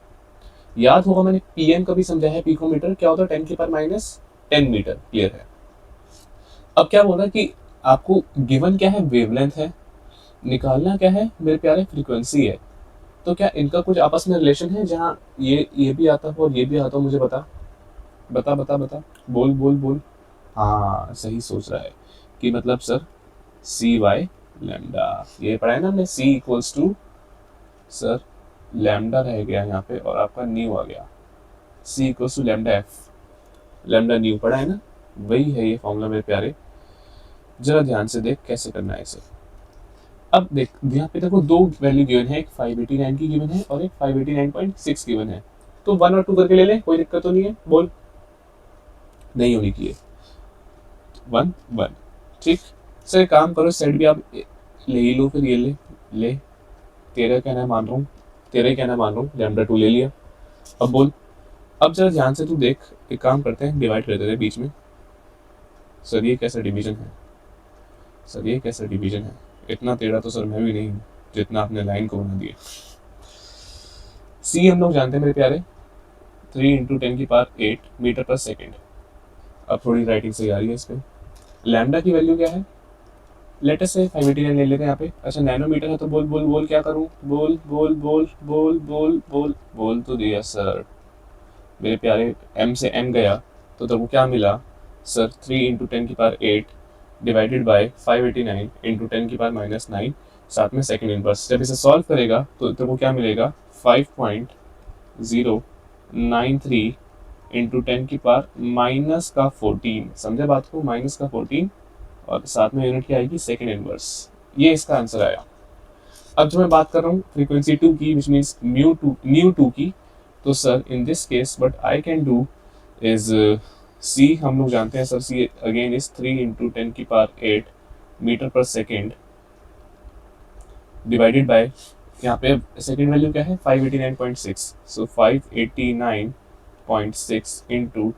A: याद होगा मैंने पीएम का भी समझाया है, पिकोमीटर क्या होता है, 10⁻10 मीटर। क्लियर है। अब क्या बोला कि आपको गिवन क्या है, वेवलेंथ है, निकालना क्या है मेरे प्यारे, फ्रीक्वेंसी है। तो क्या इनका कुछ आपस में रिलेशन है, जहाँ ये भी आता हो और ये भी आता हो, मुझे बता बता बता बता, बोल बोल बोल। हाँ सही सोच रहा है कि मतलब सर सी बाय लैम्डा, ये पढ़ा है ना हमने, c equals to sir lambda रह गया यहाँ पे और आपका न्यू आ गया, c equals to lambda f, lambda nu पढ़ा है ना, वही है ये फॉर्मूला मेरे प्यारे। जरा ध्यान से देख कैसे करना है इसे। अब देख यहाँ पे देखो दो वैल्यू गिवन है, एक 589 की गिवन है और एक 589.6 गिवन है, तो 1 और 2 करके ले ले, कोई दिक्कत तो नहीं है, बोल, नहीं होनी चाहिए, 1 1, ठीक। सर काम करो, सेट भी आप ले ही लो फिर, ये ले ले, तेरा कहना है मान रहा हूँ, तेरा ही कहना मान रहा हूँ, लैम्डा 2 ले लिया। अब बोल, अब जरा ध्यान से तू देख, एक काम करते हैं, डिवाइड कर देते हैं बीच में। सर ये कैसा डिवीजन है, सर ये कैसा डिवीजन है, इतना टेढ़ा तो सर मैं भी नहीं हूँ जितना आपने लाइन को बना दिया। सी हम लोग जानते हैं मेरे प्यारे, 3 × 10⁸ मीटर पर सेकेंड। अब थोड़ी राइटिंग सही आ रही है इस पर। लैम्डा की वैल्यू क्या है, लेटेस्ट से 589 ले लेते हैं यहाँ पे। अच्छा नैनोमीटर है तो बोल बोल बोल क्या करूँ, बोल बोल बोल बोल बोल बोल बोल तो दिया सर मेरे प्यारे, m से n गया तो तेरे को क्या मिला सर, 3 × 10⁸ डिवाइडेड बाय 589 × 10⁻⁹ साथ में सेकंड इनवर्स। जब इसे सॉल्व करेगा तो तेरे को क्या मिलेगा, 5.093 × 10⁻⁻14। समझे बात को, -14 और साथ में यूनिट क्या आएगी, सेकंड इनवर्स। ये इसका आंसर आया। अब जो मैं बात कर रहा हूँ फ्रीक्वेंसी 2 की, विच मीन्स न्यू 2 की, तो sir in this case what I can do is, c हम लोग जानते हैं sir, c again is 3 × 10⁸ metre पर सेकेंड डिवाइडेड बाय, यहाँ पे सेकेंड वैल्यू क्या है 589.6, सो 589.6 ×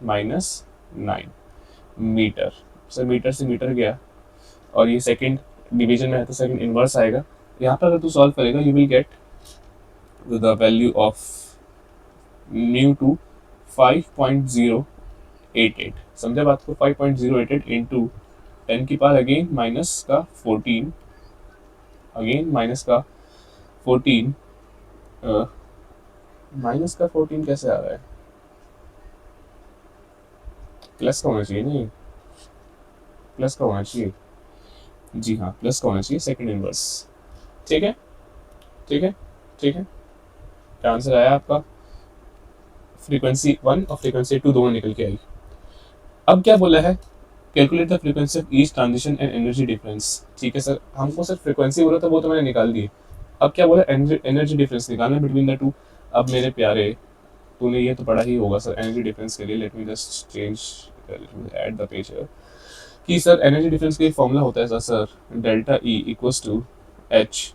A: 10⁻⁹ मीटर। सर मीटर से मीटर गया और ये सेकेंड डिवीजन में है तो सेकेंड इनवर्स आएगा। यहाँ पर अगर तू सॉल्व करेगा you will get the value of nu to 5.088। समझे बात को, 5.088 इंटू 10⁻, अगेन माइनस का 14, अगेन माइनस का 14, माइनस का 14 कैसे आ रहा है, प्लस का होना चाहिए, नहीं प्लस का होना चाहिए, जी हाँ प्लस का होना चाहिए, सेकंड इनवर्स। ठीक है ठीक है ठीक है, क्या आंसर आया आपका, फ्रीक्वेंसी 1 और फ्रीक्वेंसी 2 दोनों निकल के आई। अब क्या बोला है, calculate the frequency of each transition and energy difference. ठीक है सर, हमको सिर्फ फ्रीक्वेंसी बोला था, वो तो मैंने निकाल दी। अब क्या बोला, एनर्जी डिफरेंस निकालना बिटवीन द टू। अब मेरे प्यारे तूने ये तो पढ़ा ही होगा सर एनर्जी डिफरेंस के लिए, let me just change add the page here, कि सर एनर्जी डिफरेंस का फॉर्मूला होता है sir delta E equals to H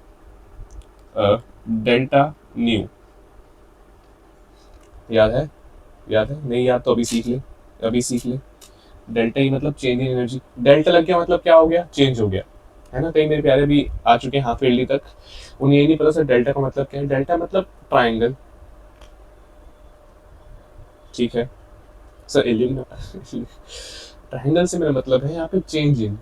A: delta nu. याद है, याद है, नहीं याद तो अभी सीख ले, अभी सीख ले। डेल्टा ई मतलब चेंज इन एनर्जी, डेल्टा लग गया मतलब क्या हो गया, चेंज हो गया, है ना। कई मेरे प्यारे भी आ चुके हैं हाफ ईयरली तक, उन्हें ये नहीं पता सर डेल्टा का मतलब क्या है। डेल्टा मतलब ट्राइंगल, ठीक है सर, एलियन ट्राइंगल से मेरा मतलब है यहाँ पे चेंज इन।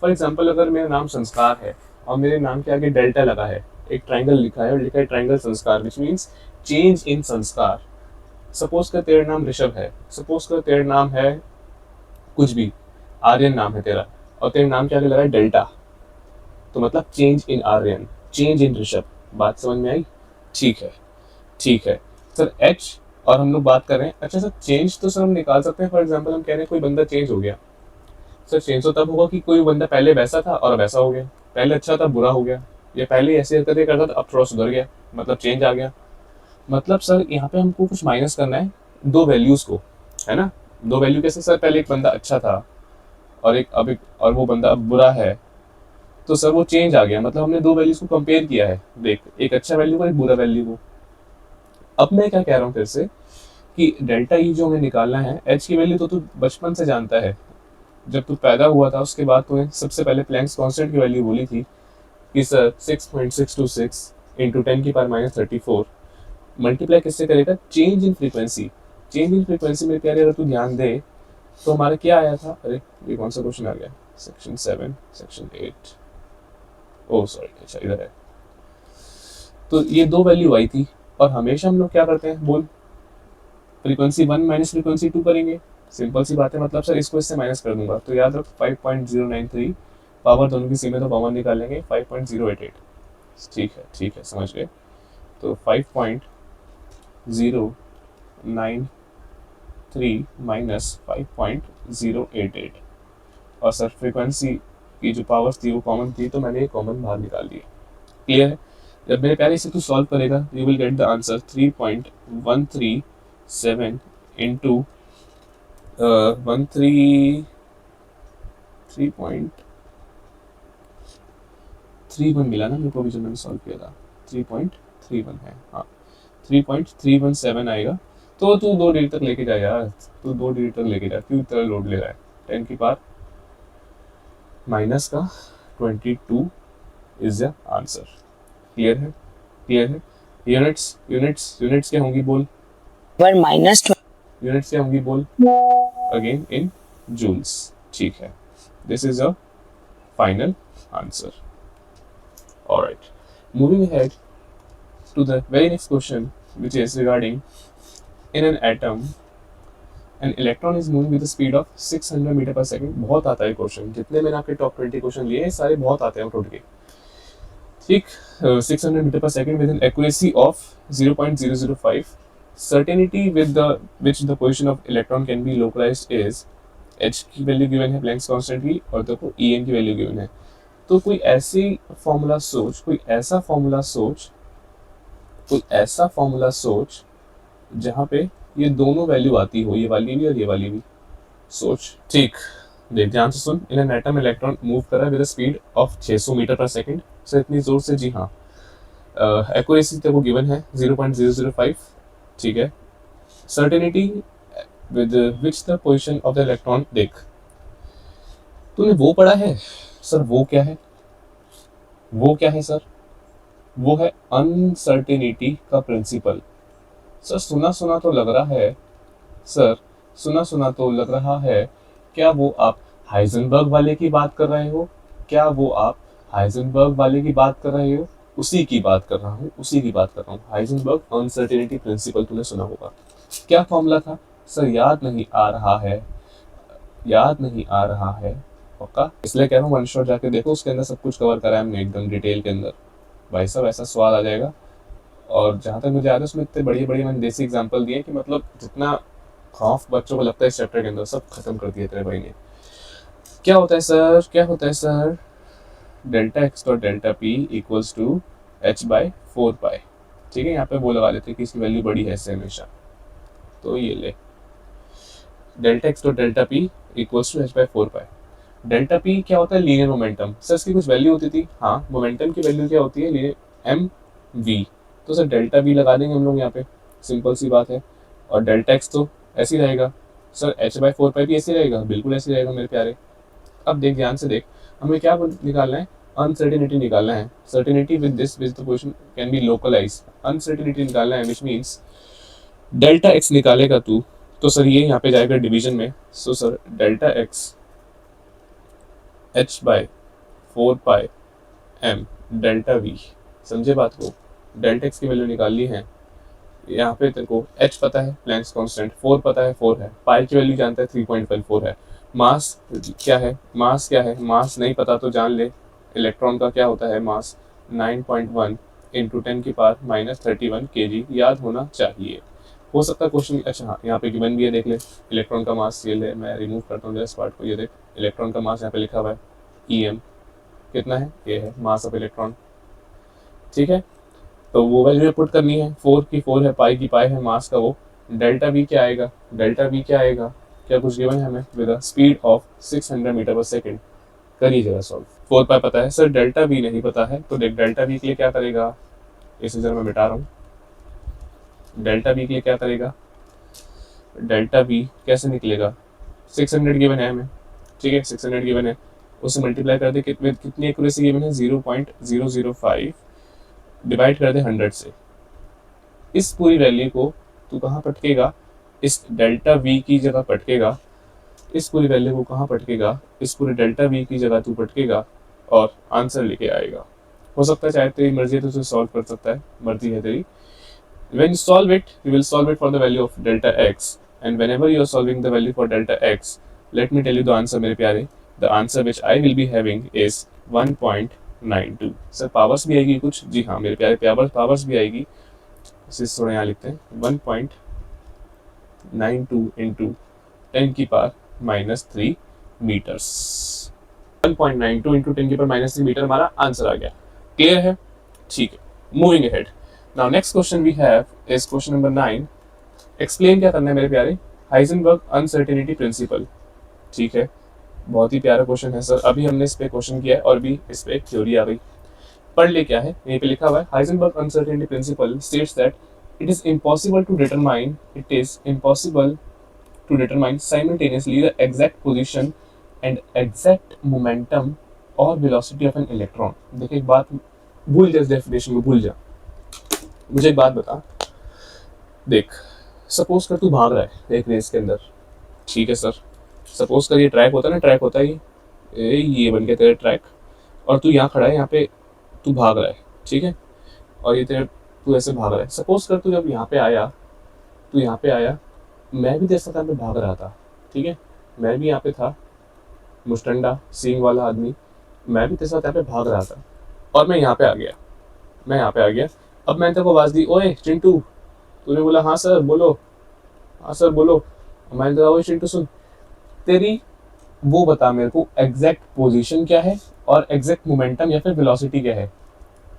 A: फॉर एग्जाम्पल अगर मेरा नाम संस्कार है और मेरे नाम के आगे डेल्टा लगा है, एक ट्राइंगल लिखा है और लिखा है ट्राइंगल संस्कार, विच मीन्स चेंज इन संस्कार। सपोज कर तेरा नाम ऋषभ है, सपोज कर तेरा नाम है कुछ भी, आर्यन नाम है तेरा, और तेरे नाम के आगे लगा है डेल्टा, तो मतलब change in Aryan, change in Rishabh. बात समझ में आई, ठीक है ठीक है सर। एच और हम लोग बात कर रहे हैं, अच्छा सर चेंज तो सर हम निकाल सकते हैं। फॉर एग्जाम्पल हम कह रहे हैं कोई बंदा चेंज हो गया, सर चेंज तो तब होगा कि कोई बंदा पहले वैसा था और वैसा हो गया, पहले अच्छा था बुरा हो गया, या पहले ऐसे हरकतें करता था अब थोड़ा सुधर गया, मतलब चेंज आ गया। मतलब सर यहाँ पे हमको कुछ माइनस करना है दो वैल्यूज को, है ना। दो वैल्यू कैसे सर, पहले एक बंदा अच्छा था और और वो बंदा अब बुरा है, तो सर वो चेंज आ गया, मतलब हमने दो वैल्यूज को कंपेयर किया है, देख एक अच्छा वैल्यू को एक बुरा वैल्यू को। अब मैं क्या कह रहा हूँ फिर से कि डेल्टा ई जो हमें निकालना है, एच की वैल्यू तो तू बचपन से जानता है, जब तू पैदा हुआ था उसके बाद तूने सबसे पहले प्लैंक्स कांस्टेंट की वैल्यू बोली थी कि सर 6.626 इंटू 10⁻34 मल्टीप्लाई किससे करेगा, change in frequency. Change in frequency में प्यारे अगर तू ध्यान दे तो हमारा क्या आया था, अरे ये कौन सा क्वेश्चन आ गया, सेक्शन 7 सेक्शन 8, ओ सॉरी अच्छा इधर है। तो ये दो वैल्यू आई थी और हमेशा हम लोग क्या करते हैं, बोल फ्रीक्वेंसी 1 माइनस फ्रीक्वेंसी 2 करेंगे, सिंपल सी बात है। मतलब सर इसको इससे माइनस कर दूंगा तो याद रख 5.093 पावर दोनों की सीमें तो पावर निकालेंगे 5.088, ठीक है समझ गए। तो 5.093 माइनस 5.088, और सर फ्रीक्वेंसी की जो पावर्स थी वो कॉमन थी तो मैंने ये कॉमन बाहर निकाल दिए। क्लियर है, जब मेरे प्यारे इसे तू सॉल्व करेगा you will get the answer 3.137 into 13 3 point 3.31 मिला ना मेरे को भी जब मैंने सॉल्व किया था, 3.31 है, हाँ 3.317 आएगा। तो तू 2 डिजिट तक लेके जा यार, तू 2 डिजिट तक लेके जा, क्यों इतना लोड ले रहा है। 10 की पावर माइनस का 22 इज द आंसर। क्लियर है, क्लियर है। यूनिट्स यूनिट्स यूनिट्स क्या होंगी बोल,
B: पर माइनस
A: यूनिट्स क्या होंगी बोल, अगेन इन जूल्स। ठीक है, this is a final answer. Alright, moving ahead to the very next question, which is regarding in an atom an electron is moving with the speed of 600 metre पर सेकंड। बहुत आता है क्वेश्चन, जितने मैंने आपके टॉप 20 क्वेश्चन लिए सारे बहुत आते हैं उठ के। ठीक, 600 मीटर पर second with an accuracy of 0.005, certainty with the which the position of electron can be localized is, h की वैल्यू गिवन है प्लैंक्स कांस्टेंट की, और देखो En की वैल्यू गिवन है। तो कोई ऐसी फॉर्मूला सोच, कोई ऐसा फॉर्मूला सोच, कोई ऐसा फॉर्मूला सोच जहां पे ये दोनों वैल्यू आती हो, ये वाली भी और ये वाली भी। सोच, ठीक, देख ध्यान से सुन। In an atom electron move कर रहा है with the speed of 600 metre पर सेकंड से, इतनी जोर से, जी हाँ। एक्यूरेसी तो वो गिवन है 0.005, ठीक है। Certainty with which the position of the electron, देख तूने वो पढ़ा है सर, वो क्या है, वो क्या है सर, वो है अनसर्टेनिटी का प्रिंसिपल। सर सुना सुना तो लग रहा है, सर सुना सुना तो लग रहा है, क्या वो आप हाइजेनबर्ग वाले की बात कर रहे हो, क्या वो आप हाइजेनबर्ग वाले की बात कर रहे हो। उसी की बात कर रहा हूँ, उसी की बात कर रहा हूँ। हाइजेनबर्ग अनसर्टेनिटी प्रिंसिपल तूने सुना होगा। क्या फॉर्मूला था सर, याद नहीं आ रहा है, याद नहीं आ रहा है पक्का, इसलिए कह रहा हूँ वन शॉट जाके देखो, उसके अंदर सब कुछ कवर करा है हमने एकदम डिटेल के अंदर। भाई साहब ऐसा सवाल आ जाएगा। और जहाँ तक मुझे याद है उसमें इतने बड़ी बड़ी मैंने देसी एग्जांपल दिए कि मतलब जितना खौफ बच्चों को लगता है इस चैप्टर के अंदर, सब खत्म कर दिया तेरे भाई ने। क्या होता है सर, क्या होता है sir, delta X dot delta P equals to H by 4 pi. ठीक है, यहाँ पे वो लगा लेते हैं कि इसकी वैल्यू बड़ी है इससे हमेशा, तो ये ले delta X dot delta P equals to H by 4 pi. Delta P क्या होता है, लीनियर मोमेंटम। सर इसकी कुछ वैल्यू होती थी, हाँ मोमेंटम की वैल्यू क्या होती है, एम वी, तो सर डेल्टा वी लगा देंगे हम लोग यहाँ पे, सिंपल सी बात है। और डेल्टा एक्स तो ऐसे ही रहेगा सर, एच बाई 4 पाई भी ऐसे रहेगा, बिल्कुल ऐसे रहेगा मेरे प्यारे। अब देख ध्यान से देख, हमें क्या निकालना है, अनसर्टेनिटी निकालना है। Certainty with this which the position can be localise, uncertainty निकालना है, विच मीन्स डेल्टा एक्स निकालेगा तू, तो सर ये यहाँ पे जाएगा डिवीजन में। So sir delta X H by 4 pi M delta V, समझे बात को। डेल्टा एक्स की वैल्यू निकाल ली है, यहाँ पे तेरे को एच पता है प्लैंक्स कांस्टेंट, 4 पता है 4 है, पाई की वैल्यू जानता है 3.14 है। मास क्या है, मास क्या है, मास नहीं पता तो जान ले, इलेक्ट्रॉन का क्या होता है मास, 9.1 इंटू 10 की पावर माइनस 31 kg, याद होना चाहिए। हो सकता है क्वेश्चन, अच्छा हाँ यहाँ पे गिवन भी है, देख ले इलेक्ट्रॉन का मास, ये ले मैं रिमूव करता हूँ इस पार्ट को, ये देख इलेक्ट्रॉन का मास यहाँ पे लिखा हुआ है EM कितना है, ये है मास ऑफ इलेक्ट्रॉन। ठीक है, तो वो वैल्यू पुट करनी है, 4 की 4 है, पाई की पाई है, मास का वो। डेल्टा वी क्या आएगा, डेल्टा वी क्या आएगा, क्या कुछ गिवन है हमें, विद स्पीड ऑफ 600 मीटर पर सेकंड। करिए जरा सॉल्व। 4 पाई पता है सर, डेल्टा वी नहीं पता है, तो देख डेल्टा वी के लिए क्या करेगा, इसे जरा मैं मिटा रहा हूँ। डेल्टा वी के लिए क्या करेगा, डेल्टा वी कैसे निकलेगा, 600 गिवन है हमें, ठीक है 600 गिवन है, उसे मल्टीप्लाई कर दे, कितनी एक्यूरेसी गिवन है 0.005, डिवाइड कर दे 100 से। इस पूरी वैल्यू को तू कहाँ पटकेगा, इस डेल्टा वी की जगह पटकेगा, इस पूरी वैल्यू को कहाँ पटकेगा, इस पूरे डेल्टा वी की जगह तू पटकेगा और आंसर लेके आएगा। हो सकता है चाहे तेरी मर्जी है तो उसे सॉल्व कर सकता है, मर्जी है तेरी। When you solve it, you will solve it for the value of delta x, and whenever you are solving the value for delta x, let me tell you the answer मेरे प्यारे, the answer which I will be having is 1.92। Sir powers भी आएगी कुछ, जी हाँ मेरे प्यारे पावर्स भी आएगी, इसे थोड़ा यहाँ लिखते हैं 1.92 इंटू 10 की पावर माइनस 3 मीटर्स। 1.92 इंटू 10 की पावर माइनस 3 मीटर हमारा आंसर आ गया। क्लियर है, ठीक है, moving ahead. Now next question we have is question number 9। Explain क्या करना है मेरे प्यारे, हाइजेनबर्ग अनसर्टेनिटी प्रिंसिपल। ठीक है, बहुत ही प्यारा क्वेश्चन है सर, अभी हमने इस पे क्वेश्चन किया है और भी इस पे थ्योरी आ गई। पढ़ ले क्या है, यहीं पे लिखा हुआ है, Heisenberg uncertainty principle states that it is impossible to determine simultaneously the exact position and exact momentum और वेलोसिटी ऑफ एन इलेक्ट्रॉन। देखिए एक बात भूल जा, इस डेफिनेशन को भूल जा, मुझे एक बात बता, देख सपोज कर तू भाग रहा है एक रेस के अंदर, ठीक है सर, सपोज कर ये ट्रैक होता है ना, ट्रैक होता है ये बन के तेरा ट्रैक, और तू यहाँ खड़ा है, यहाँ पे तू भाग रहा है, ठीक है, और ये तेरे तू ऐसे भाग रहा है। सपोज कर तू जब यहाँ पे आया, तू यहाँ पे आया, मैं भी तेरे साथ यहाँ पे भाग रहा था, ठीक है, मैं भी यहाँ पे था, मुस्टंडा सींग वाला आदमी, मैं भी तेरे साथ यहाँ पे भाग रहा था, और मैं यहाँ पे आ गया, मैं यहाँ पे आ गया। अब मैंने तेरे को आवाज़ दी, ओए चिंटू, तूने बोला हाँ सर बोलो, हाँ सर बोलो, मैंने कहा ओए चिंटू सुन, तेरी वो बता मेरे को एग्जैक्ट पोजीशन क्या है और एग्जैक्ट मोमेंटम या फिर वेलोसिटी क्या है।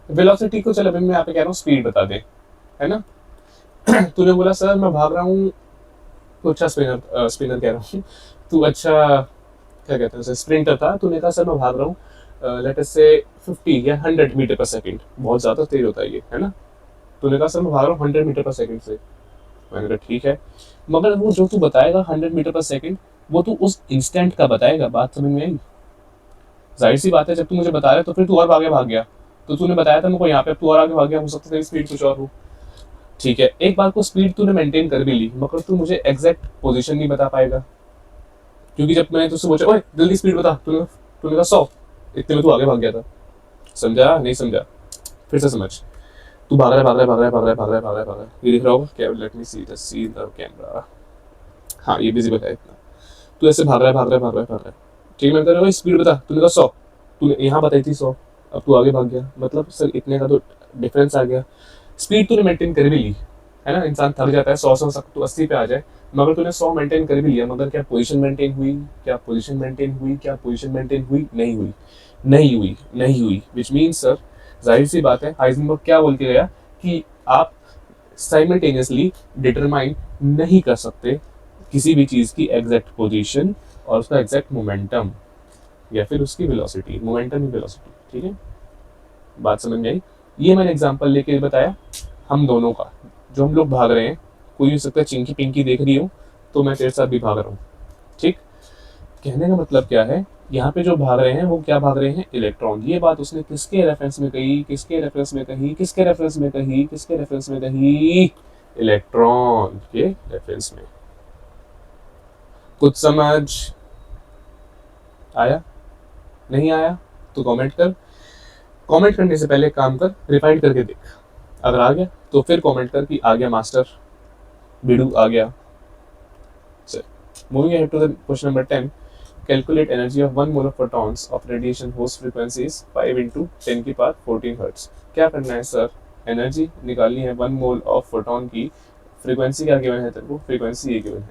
A: वेलोसिटी को चल अभी मैं यहाँ पे कह रहा हूँ स्पीड बता दे, है ना। तूने बोला सर मैं भाग रहा हूँ, तो अच्छा स्पिनर कह रहा हूँ, तू अच्छा क्या कहते हैं उसे, स्प्रिंटर था, तूने कहा सर मैं भाग रहा हूँ लेट अस से 50 या 100 मीटर पर सेकंड, बहुत ज़्यादा तेज होता है ये, है ना। तूने कहा सर मैं भाग रहा हूँ 100 मीटर पर सेकंड से, मैंने कहा ठीक है, मगर वो जो तू बताएगा 100 मीटर पर सेकंड, वो तू उस इंस्टेंट का बताएगा, बात समझ में आई। जाहिर सी बात है जब तू मुझे बता रहा है तो फिर तू और आगे भाग गया, तो तूने बताया था मेरे को यहाँ पे, अब तू और आगे भाग गया, हो सकता है तेरी स्पीड कुछ और हो, ठीक है। एक बार को स्पीड तूने मेंटेन कर भी ली, मगर तू मुझे एग्जैक्ट पोजीशन नहीं बता पाएगा, क्योंकि जब मैंने तुझसे पूछा ओए जल्दी स्पीड बता, तूने कहा 100, इतने में तू आगे भाग गया था। समझा नहीं समझा, फिर से समझ, तू भाग रहा है भाग रहा है भाग रहा है भाग रहा है भाग रहा है भाग रहा है भाग रहा है, ये दिख रहा होगा क्या, let me see the camera, हाँ ये विजिबल है इतना, तू ऐसे भाग रहा है भाग रहा है भाग रहा है भाग रहा है, ठीक है। मैं कह रहा हूँ स्पीड बता, तूने कहा 100, तूने यहाँ बताई थी 100, अब तू आगे भाग गया, मतलब सर इतने का तो डिफरेंस आ गया। स्पीड तूने मेंटेन कर भी ली, है ना, इंसान थक जाता है 100 तक तो 80 पे आ जाए, मगर तूने 100 मेंटेन कर भी लिया, मगर क्या पोजीशन मेंटेन हुई, क्या पोजीशन मेंटेन हुई, क्या पोजीशन मेंटेन हुई, नहीं हुई, नहीं हुई, नहीं हुई, विच मीन्स सर जाहिर सी बात है हाइजेनबर्ग क्या बोल के गया कि आप साइमल्टेनियसली डिटरमाइन नहीं कर सकते किसी भी चीज़ की एग्जैक्ट पोजीशन और उसका एग्जैक्ट मोमेंटम या फिर उसकी वेलोसिटी, मोमेंटम ही वेलोसिटी, ठीक है, बात समझ में आई। ये मैंने एग्जांपल लेके बताया हम दोनों का, जो हम लोग भाग रहे हैं, कोई हो सकता है चिंकी पिंकी देख रही हो तो मैं तेरे साथ भी भाग रहा हूँ, ठीक। कहने का मतलब क्या है, यहाँ पे जो भाग रहे हैं वो क्या भाग रहे हैं, इलेक्ट्रॉन। ये बात उसने किसके रेफरेंस में कही, किसके रेफरेंस में कही, किसके रेफरेंस में कही, किसके रेफरेंस में कही, इलेक्ट्रॉन के रेफरेंस में। कुछ समझ आया, नहीं आया तो कमेंट कर, कमेंट करने से पहले काम कर, रिफाइंड करके देख, अगर आ गया तो फिर कमेंट कर कि आ गया मास्टर, बिडू आ गया। Moving ahead to the question number 10, calculate energy of 1 mole of photons of radiation whose frequency is 5 into 10 की पावर 14 हर्ट्ज। क्या करना है सर, एनर्जी निकालनी है 1 मोल ऑफ फोटोन की, फ्रीक्वेंसी क्या गिवन है तेरे को, फ्रीक्वेंसी ये गिवन है,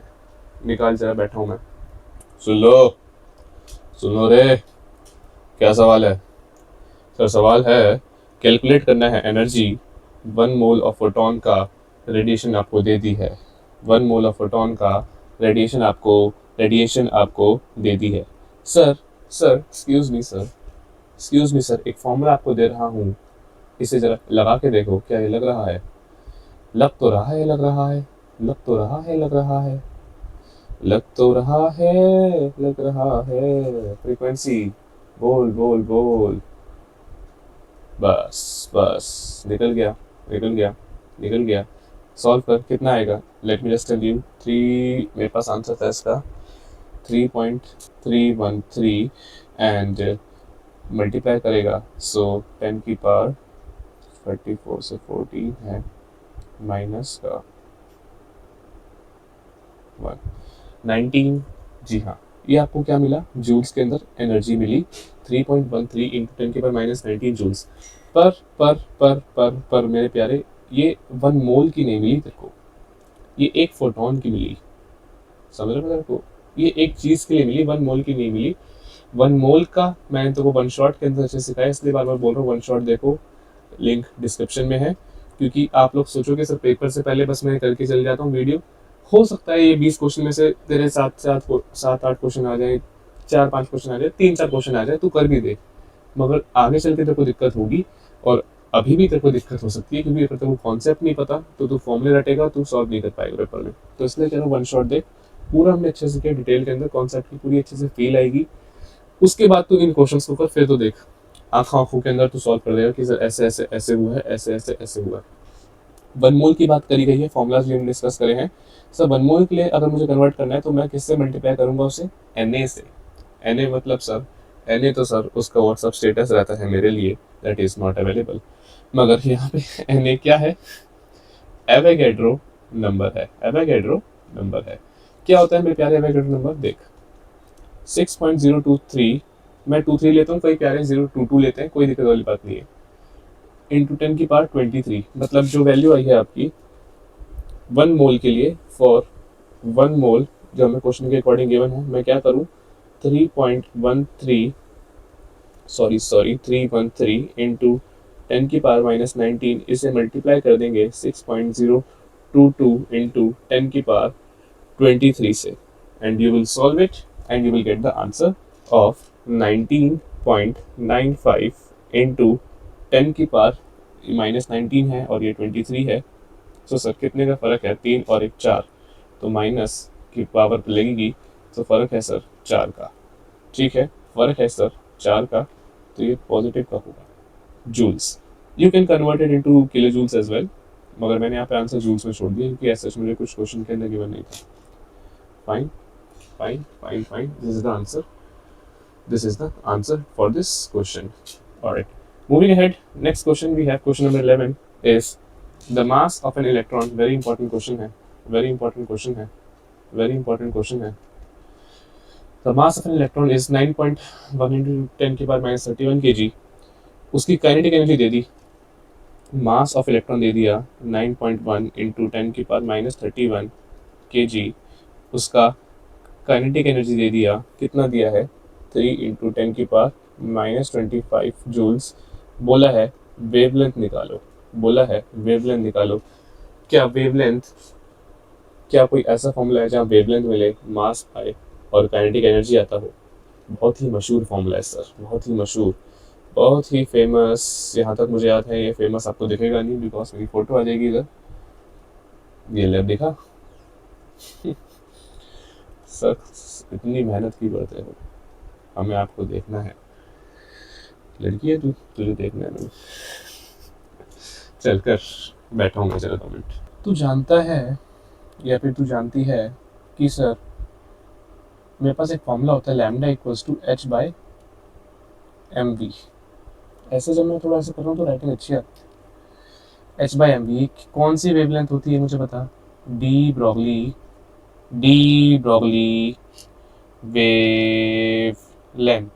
A: निकाल, जरा बैठा हूँ मैं, सुन लो रे, क्या सवाल है सर, सवाल है कैलकुलेट करना है एनर्जी 1 मोल ऑफ फोटोन का, रेडिएशन आपको दे दी है, 1 मोल ऑफ फोटोन का रेडिएशन आपको दे दी है। सर एक्सक्यूज मी सर, एक फॉर्मूला आपको दे रहा हूँ, इसे जरा लगा के देखो, क्या ये लग रहा है, लग तो रहा है, लग रहा है, लग तो रहा है, लग रहा है, लग तो रहा है, लग रहा है, फ्रीक्वेंसी बोल बोल बोल, बस निकल गया, सॉल्व कर, कितना आएगा, let me just tell you, 3, मेरे पास आंसर था इसका 3.313 एंड मल्टीप्लाई करेगा, सो 10 की पावर 34 से 14 है, माइनस का 19, जी हाँ, ये आपको क्या मिला, जूल्स के अंदर एनर्जी मिली 3.13 इंटू 10 की पावर माइनस 19 जूल्स पर मेरे प्यारे, ये 1 मोल की नहीं मिली तेरे को, ये एक फोटोन की मिली, समझ रहे हो तेरे को, ये एक चीज़ के लिए मिली, 1 मोल की नहीं मिली। 1 मोल का मैंने तो वो वन शॉट के अंदर अच्छे सिखाया, इसलिए बार बार बोल रहा हूँ, वन शॉट देखो, लिंक डिस्क्रिप्शन में है, क्योंकि आप लोग सोचोगे सर पेपर से पहले बस मैं करके चल जाता हूँ वीडियो, हो सकता है ये 20 क्वेश्चन में से तेरे 7-8 क्वेश्चन आ जाए, 4-5 क्वेश्चन आ जाए, 3-4 क्वेश्चन आ जाए, तू कर भी दे, मगर आगे चल के तेरे को दिक्कत होगी, और अभी भी तेरे को दिक्कत हो सकती है, क्योंकि अगर तेरे को कॉन्सेप्ट नहीं पता तो तू फॉर्मूले रटेगा, तू सॉल्व नहीं कर पाएगा पेपर में। तो इसलिए कह रहा हूँ वन शॉट देख, पूरा हमने अच्छे से किया डिटेल के अंदर, कॉन्सेप्ट की पूरी अच्छे से फील आएगी। उसके बाद तू इन क्वेश्चंस को कर, फिर तो देख आंखों आंखों के अंदर तू सॉल्व कर देगा कि सर ऐसे ऐसे ऐसे हुआ है, ऐसे ऐसे ऐसे हुआ है। वन मोल की बात करी गई है, फॉर्मुलाज भी हमने डिस्कस करे हैं। सर वन मोल के लिए अगर मुझे कन्वर्ट करना है तो मैं किससे मल्टीप्लाई करूंगा उसे, Na से। Na मतलब सर, Na तो सर उसका व्हाट्सअप स्टेटस रहता है मेरे लिए, दैट इज नॉट अवेलेबल। मगर यहाँ पे Na क्या है, एवोगैड्रो नंबर है, एवोगैड्रो नंबर है। क्या होता है मेरे प्यारे एवोगैड्रो नंबर, देख 6.023, मैं 23 लेता हूँ, कई प्यारे 022 लेते हैं, कोई दिक्कत वाली बात नहीं है, इंटू 10 की पावर 23, मतलब जो वैल्यू आई है आपकी वन मोल के लिए, फॉर वन मोल जो हमें क्वेश्चन के अकॉर्डिंग गिवन है, मैं क्या करूँ 3.13 313 इंटू 10 की पावर -19, इसे मल्टीप्लाई कर देंगे 6.022 इंटू 10 की पावर 23 से, and you will solve it and you will get the answer of 19.95 into 10 की पावर -19 है और ये 23 है। सो सर कितने का फ़र्क है, 3 और 1 4, तो माइनस की पावर लगेगी, तो फ़र्क है सर 4 का। ठीक है, फ़र्क है सर 4 का, तो ये पॉजिटिव का होगा। Joules, you can convert it into kilo joules as well, मगर मैंने यहाँ पे आंसर जूल्स में छोड़ दिया क्योंकि ऐसा मुझे कुछ क्वेश्चन के अंदर गिवन नहीं था। Fine fine fine fine, this is the answer, this is the answer for this question. All right, moving ahead, next question we have, question number 11 is the mass of an electron, very important question है, very important question है, very important question है। the mass of an electron is 9.1 into 10 की पावर -31 kg, उसकी काइनेटिक एनर्जी दे दी, मास ऑफ इलेक्ट्रॉन दे दिया 9.1 इंटू 10 की पावर -31 kg, उसका काइनेटिक एनर्जी दे दिया, कितना दिया है 3 इंटू 10 की पावर -25 जूल्स। बोला है वेवलेंथ निकालो, बोला है वेवलेंथ निकालो। क्या वेवलेंथ, क्या कोई ऐसा फॉर्मूला है जहाँ वेवलेंथ मिले, मास आए और काइनेटिक एनर्जी आता हो? बहुत ही मशहूर फॉर्मूला है सर, बहुत ही मशहूर, बहुत ही फेमस। यहाँ तक मुझे याद है, ये फेमस आपको दिखेगा नहीं बिकॉज मेरी फोटो आ जाएगी इधर, ये लैब दिखा सर, इतनी मेहनत की करते हो, हमें आपको देखना है, लड़की है तू, तुझे देखना है नहीं। चल कर बैठा हूँ मैं जरा 2 मिनट। तू जानता है या फिर तू जानती है कि सर मेरे पास एक फॉर्मूला होता है lambda equals to h by mv। ऐसे जब मैं थोड़ा ऐसे कर रहा हूँ तो राइटिंग अच्छी आती है। h बाई mv कौन सी वेवलेंथ होती है मुझे बता, D Broglie wavelength,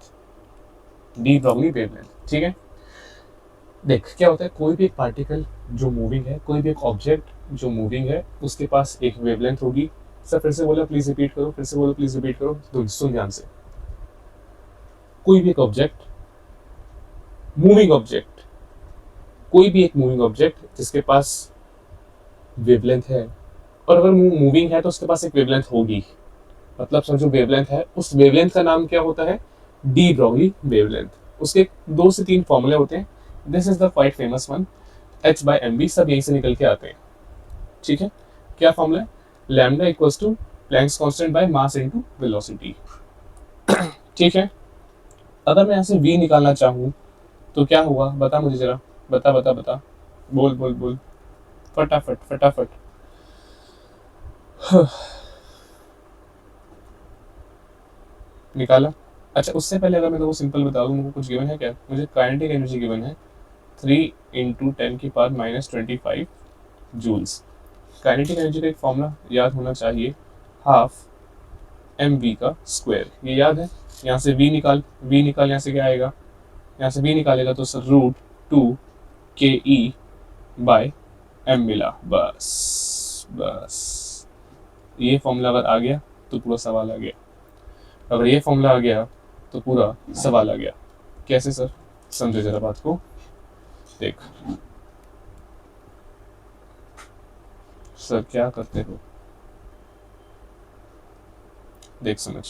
A: D Broglie wavelength. ठीक है, देख क्या होता है, कोई भी एक पार्टिकल जो मूविंग है, कोई भी एक ऑब्जेक्ट जो मूविंग है, उसके पास एक वेवलेंथ होगी। सर फिर से बोला, प्लीज रिपीट करो, फिर से बोलो, प्लीज रिपीट करो, तो सुन ध्यान से। कोई भी एक ऑब्जेक्ट, मूविंग ऑब्जेक्ट, कोई भी एक मूविंग ऑब्जेक्ट जिसके पास वेवलेंथ है, और अगर मूविंग है तो उसके पास एक वेवलेंथ होगी, मतलब सर जो वेवलेंथ है उस वेवलेंथ का नाम क्या होता है, डी ब्रॉगली वेवलेंथ। उसके 2 से 3 फॉर्मूले होते हैं, this is the quite famous one, h by mv, सब यहीं से निकल के आते हैं। ठीक है, क्या फॉर्मूला है, lambda equals to Planck's constant by mass into velocity. ठीक है, अगर मैं यहाँ से v निकालना चाहूँ तो क्या हुआ, बता मुझे जरा, बता बता बता, बोल बोल बोल, फटाफट फटाफट। निकाला। अच्छा उससे पहले अगर मैं तो सिंपल बता दूँ, मुझे कुछ गिवन है क्या, मुझे काइनेटिक एनर्जी गिवन है 3 इंटू 10 की पावर -25 जूल्स। काइनेटिक एनर्जी का एक फॉर्मूला याद होना चाहिए, हाफ mv का स्क्वायर, ये याद है। यहाँ से v निकाल, यहाँ से क्या आएगा, यहाँ से v निकालेगा तो सर √2ke बाय m मिला, बस बस। ये फॉर्मूला अगर आ गया तो पूरा सवाल आ गया, अगर ये फॉर्मूला आ गया तो पूरा सवाल आ गया। कैसे सर, समझो जरा बात को, देख सर क्या करते हो, देख समझ,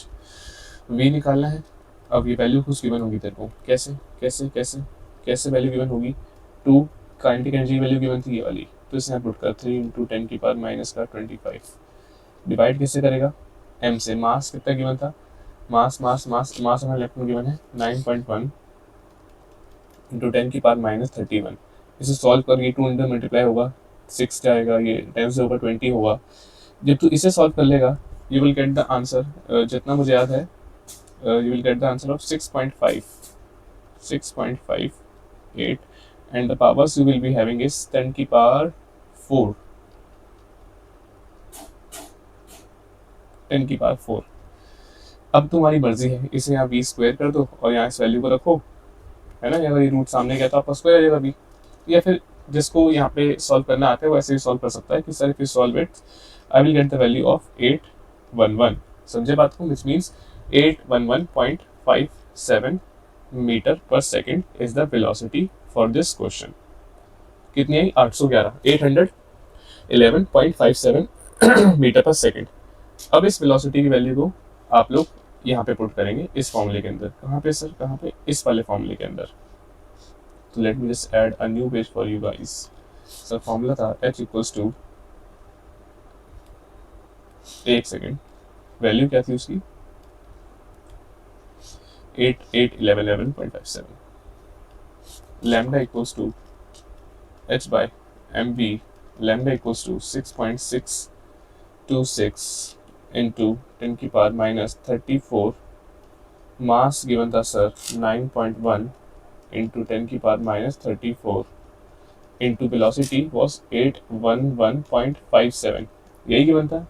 A: v निकालना है। अब ये वैल्यू कुछ गिवन होगी तेरे को, कैसे कैसे कैसे कैसे वैल्यू गिवन होगी, 2 काइनेटिक एनर्जी की वैल्यू गिवन थी ये वाली, तो इसे यहाँ पुट कर 3 इंटू 10 की पावर माइनस का 25 डिवाइड किससे करेगा, m से। मास कितना गिवन था, मास हमारा लेफ्ट में गिवन है 9.1 इंटू 10 की पावर माइनस 31। इसे सॉल्व करके 2 इंटू मल्टीप्लाई होगा 6 जाएगा, ये 10 से ऊपर 20 होगा। जब तू इसे सॉल्व कर लेगा you will get the answer, जितना मुझे याद है you will get the answer of 6.58 and the powers you will be having is 10 की power 4, 10 की पावर 4। अब तुम्हारी मर्जी है, इसे यहाँ v स्क्वायर कर दो और यहाँ इस वैल्यू को रखो, है ना, अगर ये रूट सामने गया तो आपका स्क्वायर आ जाएगा v। या फिर जिसको यहाँ पे सॉल्व करना आता है वो ऐसे भी सॉल्व कर सकता है कि sir if you solve it I will get the value of 811। समझे बात को, विच मीन्स 811.57 मीटर पर second is the velocity for this question. कितनी आई, 811.57 मीटर पर सेकेंड। अब इस वेलोसिटी की वैल्यू को आप लोग यहाँ पे पुट करेंगे इस फॉर्मूले के अंदर। कहाँ पे सर, कहाँ पे, इस वाले फॉर्मूले के अंदर। तो late me just add a new page for you guys. Sir formula था h इक्वल्स टू, एक सेकेंड, वैल्यू क्या थी उसकी, 811.57, lambda equals to h by mv, lambda equals to 6.626 into 10 की पावर माइनस 34, मास गिवन था सर 9.1 into 10 की power minus 34 into velocity was 811.57। यही गिवन था,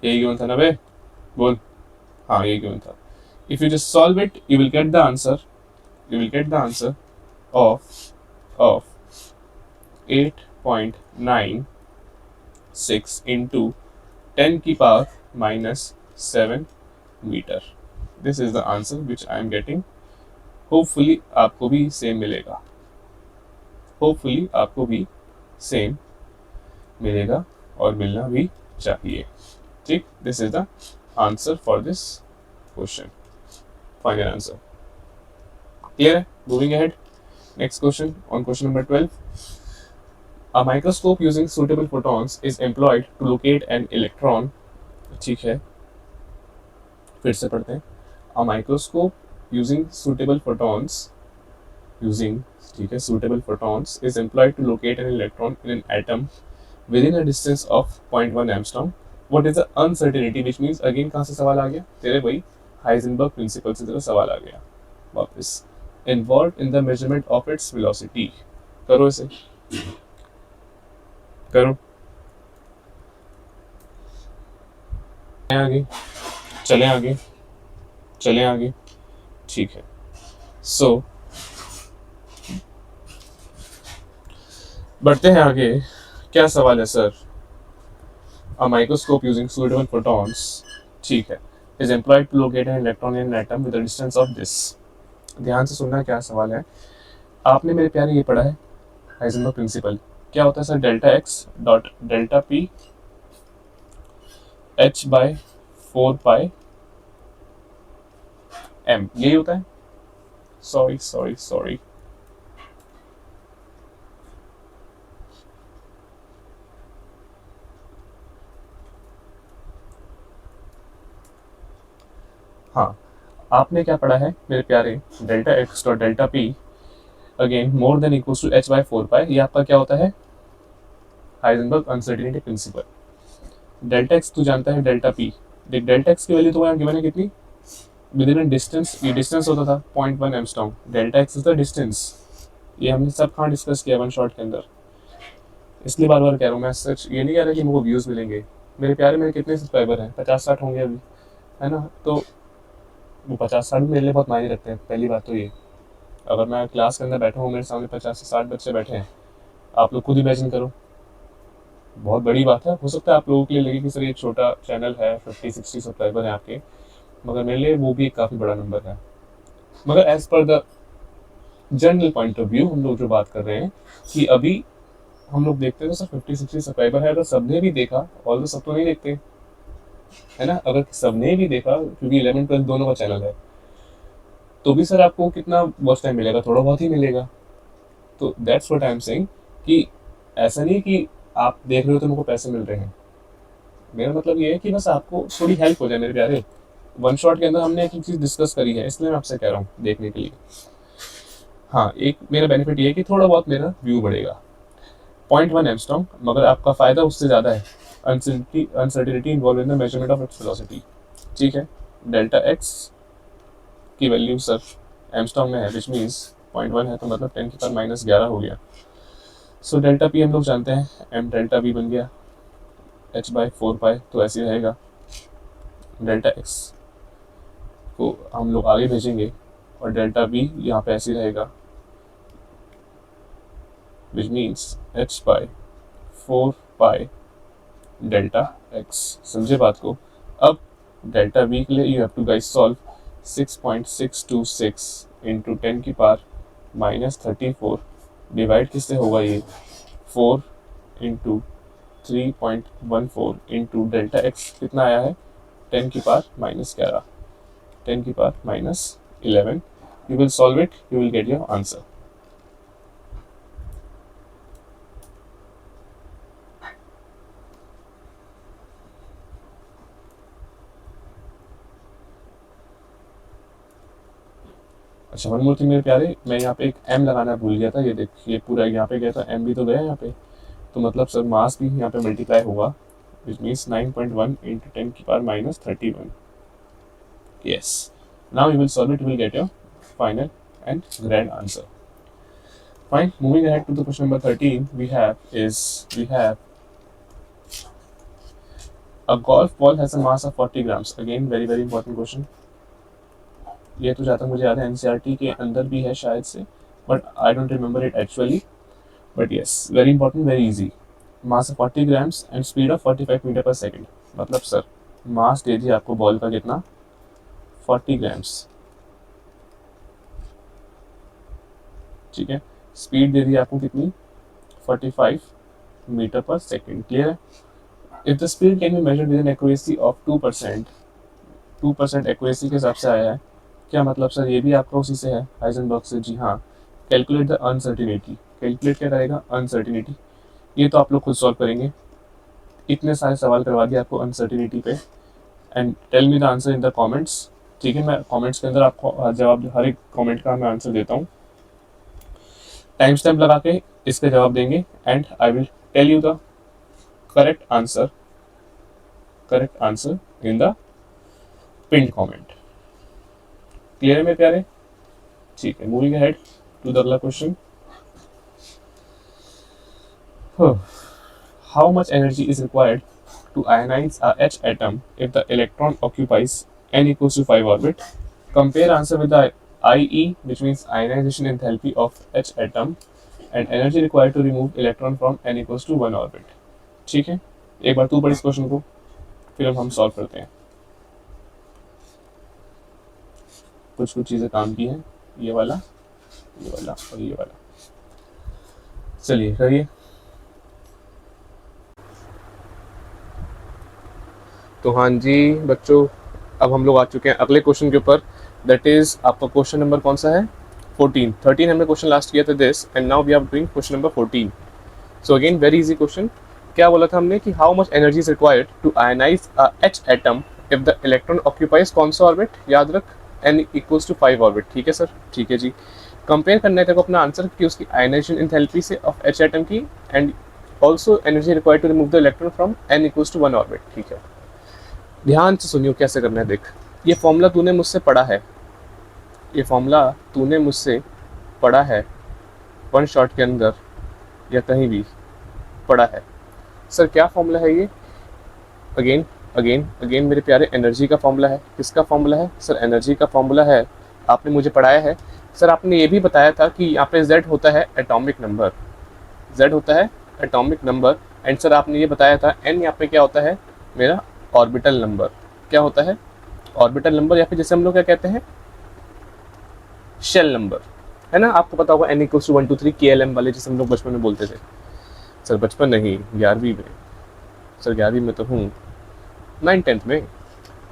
A: यही गिवन था ना बे, बोल, हाँ यही गिवन था। If you just solve it, you will get the answer. You will get the answer of 8.96 into 10 की power minus 7 meter. This is the answer which I am getting. Hopefully आपको भी same मिलेगा। Hopefully आपको भी same मिलेगा और मिलना भी चाहिए। ठीक, this is the answer for this question. Final answer. Clear? Moving ahead. Next question on question number 12. A microscope using suitable photons is employed to locate an electron. ठीक है, फिर से पढ़ते हैं। A microscope using suitable photons, ठीक है, suitable photons is employed to locate an electron in an atom within a distance of 0.1 angstrom. What is the uncertainty? Which means again कहाँ से सवाल आ गया तेरे भाई, हाइजेनबर्ग प्रिंसिपल से तेरा सवाल आ गया वापस। Involve in the measurement of its velocity. करो इसे, करो आगे, चलें आगे, चलें आगे, ठीक है। सो बढ़ते हैं आगे। क्या सवाल है sir? A microscope using suitable photons, ठीक है, is employed to locate an electron in an atom with a distance of this। ध्यान से सुनना क्या सवाल है। आपने मेरे प्यारे ये पढ़ा है हाइजेनबर्ग प्रिंसिपल। क्या होता है sir? Delta X dot delta P H by 4 pi M, यही होता है। सॉरी हाँ, आपने क्या पढ़ा है मेरे प्यारे? Delta X dot delta P again more than equals to H by 4 pi. ये आपका क्या होता है? Heisenberg uncertainty principle. Delta X तू जानता है, डेल्टा पी देख, डेल्टा एक्स की वैल्यू तो यहाँ गिवन है कितनी, विद इन डिस्टेंस, ये डिस्टेंस होता था 0.1 angstrom. Delta X is the distance. ये हमने सब कहाँ डिस्कस किया वन शॉट के अंदर, इसलिए बार बार कह रहा हूँ मैं। सच ये नहीं कह रहा कि मुझे व्यूज़ मिलेंगे मेरे प्यारे। मेरे कितने सब्सक्राइबर हैं? 50-60 होंगे अभी, है ना। तो वो 50-60 मेरे लिए बहुत मायने रखते हैं। पहली बात तो ये, अगर मैं क्लास के अंदर बैठा हूँ, मेरे सामने 50 से 60 बच्चे बैठे हैं, आप लोग खुद इमेजिन करो, बहुत बड़ी बात है। हो सकता है आप लोगों के लिए लगे कि सर ये छोटा चैनल है, 50-60 सब्सक्राइबर हैं आपके, मगर मेरे लिए वो भी एक काफ़ी बड़ा नंबर है। मगर as per the general point of view हम लोग जो बात कर रहे हैं कि अभी हम लोग देखते हैं तो सर 50-60 सब्सक्राइबर है। अगर सबने भी देखा, और तो सब तो नहीं देखते, है ना, अगर सबने भी देखा, क्योंकि 11-12 दोनों का चैनल है, तो भी सर आपको कितना वॉच टाइम मिलेगा? थोड़ा बहुत ही मिलेगा, तो that's what I am saying कि ऐसा नहीं कि आप देख रहे हो तो मेरे को पैसे मिल रहे हैं। मेरा मतलब ये है कि बस आपको थोड़ी हेल्प हो जाए मेरे प्यारे। वन शॉट के अंदर हमने एक चीज़ डिस्कस करी है, इसलिए मैं आपसे कह रहा हूँ देखने के लिए। हाँ, एक मेरा बेनिफिट ये है कि थोड़ा बहुत मेरा व्यू बढ़ेगा। 0.1 एंगस्ट्रॉम, मगर आपका फ़ायदा उससे ज़्यादा है। Uncertainty involve in the measurement of its velocity. ठीक है, डेल्टा एक्स की वैल्यू सर एंगस्ट्रॉम में है, विच मीन्स 0.1 है तो मतलब 10⁻⁻11 हो गया। सो डेल्टा पी हम लोग जानते हैं, एम डेल्टा बी बन गया h/4π, तो ऐसे रहेगा। डेल्टा एक्स को हम लोग आगे भेजेंगे और डेल्टा बी यहाँ पे ऐसे रहेगा, which means h/4π delta x. समझे बात को? अब डेल्टा बी के लिए you have to guys solve 6.626 into 10⁻34 divide किससे होगा ये 4 इंटू 3.14 इंटू डेल्टा एक्स कितना आया है 10⁻⁻11 10⁻⁻11। You will solve it, you will get your answer. अच्छा, वन मोर थिंग मेरे प्यारे, मैं यहाँ पे एक m लगाना भूल गया था। ये देखिए पूरा यहाँ पे गया था, m भी तो गया यहाँ पे, तो मतलब सर मास भी यहाँ पे मल्टीप्लाई होगा, which means 9.1 into 10⁻31। Yes. Now you will solve it, you will get your final and grand answer. Fine. Moving ahead to the question number 13, we have a golf ball has a mass of 40 grams. Again, very very important question. ये तो जहाँ तक मुझे याद है एनसीईआरटी के अंदर भी है शायद से, but I don't remember it actually, but yes very important, very easy. Mass of 40 grams and speed of 45 meter पर सेकेंड। मतलब सर मास दे दिया आपको बॉल का कितना 40 ग्राम्स, ठीक है, स्पीड दे दी आपको कितनी 45 मीटर पर सेकेंड। क्लियर है? If the speed can be measured with an accuracy of 2% accuracy के हिसाब से आया है। क्या मतलब सर ये भी आपका उसी से है हाइजेनबर्ग से? जी हाँ। कैलकुलेट द अनसर्टिनिटी, कैलकुलेट क्या करेगा अनसर्टिनिटी, ये तो आप लोग खुद सॉल्व करेंगे। इतने सारे सवाल करवा दिए आपको अनसर्टिनिटी पे, and tell me the answer in the comments. ठीक है, मैं कमेंट्स के अंदर आपको जवाब, हर एक कमेंट का मैं आंसर देता हूँ। टाइम स्टैम्प लगा के इसके जवाब देंगे and I will tell you the correct answer in the pin comment. Clear है मेरे प्यारे? ठीक है, मूविंग अहेड टू द अगला question. How much energy is required to ionize a H atom if the electron occupies n equals to 5 orbit? Compare answer with the IE, which means ionization enthalpy of H atom, and energy required to remove electron from n equals to 1 orbit. ठीक है, एक बार तू पढ़ इस क्वेश्चन को, फिर हम सॉल्व करते हैं। कुछ चीज़ें काम की हैं, ये वाला और ये वाला। चलिए करिए। तो हाँ जी बच्चों, अब हम लोग आ चुके हैं अगले क्वेश्चन के ऊपर। दैट इज आपका क्वेश्चन नंबर कौन सा है 14। 13 हमने क्वेश्चन लास्ट किया था this, and now we are doing question number 14। So again very easy question. क्या बोला था हमने कि how much energy is required to ionize a H atom if the electron occupies कौन सा ऑर्बिट, याद रख n इक्वल्स टू 5 ऑर्बिट। ठीक है सर, ठीक है जी। कंपेयर करना है तेरे को अपना आंसर कि उसकी आयनाइजेशन एंथैल्पी से ऑफ एच एटम की, and also energy required to remove the electron from n equals to 1 orbit. ठीक है, ध्यान से सुनियो कैसे करना है। देख, ये फॉर्मूला तूने मुझसे पढ़ा है, ये फॉर्मूला तूने मुझसे पढ़ा है वन शॉट के अंदर या कहीं भी पढ़ा है। सर क्या फॉर्मूला है ये? अगेन अगेन अगेन मेरे प्यारे, एनर्जी का फॉर्मूला है। किसका फॉर्मूला है सर? एनर्जी का फॉर्मूला है, आपने मुझे पढ़ाया है। सर आपने ये भी बताया था कि यहाँ पे z होता है एटॉमिक नंबर, z होता है एटॉमिक नंबर, एंड सर आपने ये बताया था n यहाँ पे क्या होता है मेरा ऑर्बिटल नंबर। क्या होता है? ऑर्बिटल नंबर, या फिर जैसे हम लोग क्या कहते हैं शेल नंबर, है ना? आपको पता होगा n इक्वल्स टू 1 2 3 KLM वाले, जैसे हम लोग बचपन में बोलते थे। सर बचपन नहीं, 11वीं में। सर 11वीं में तो हूँ, 9th में।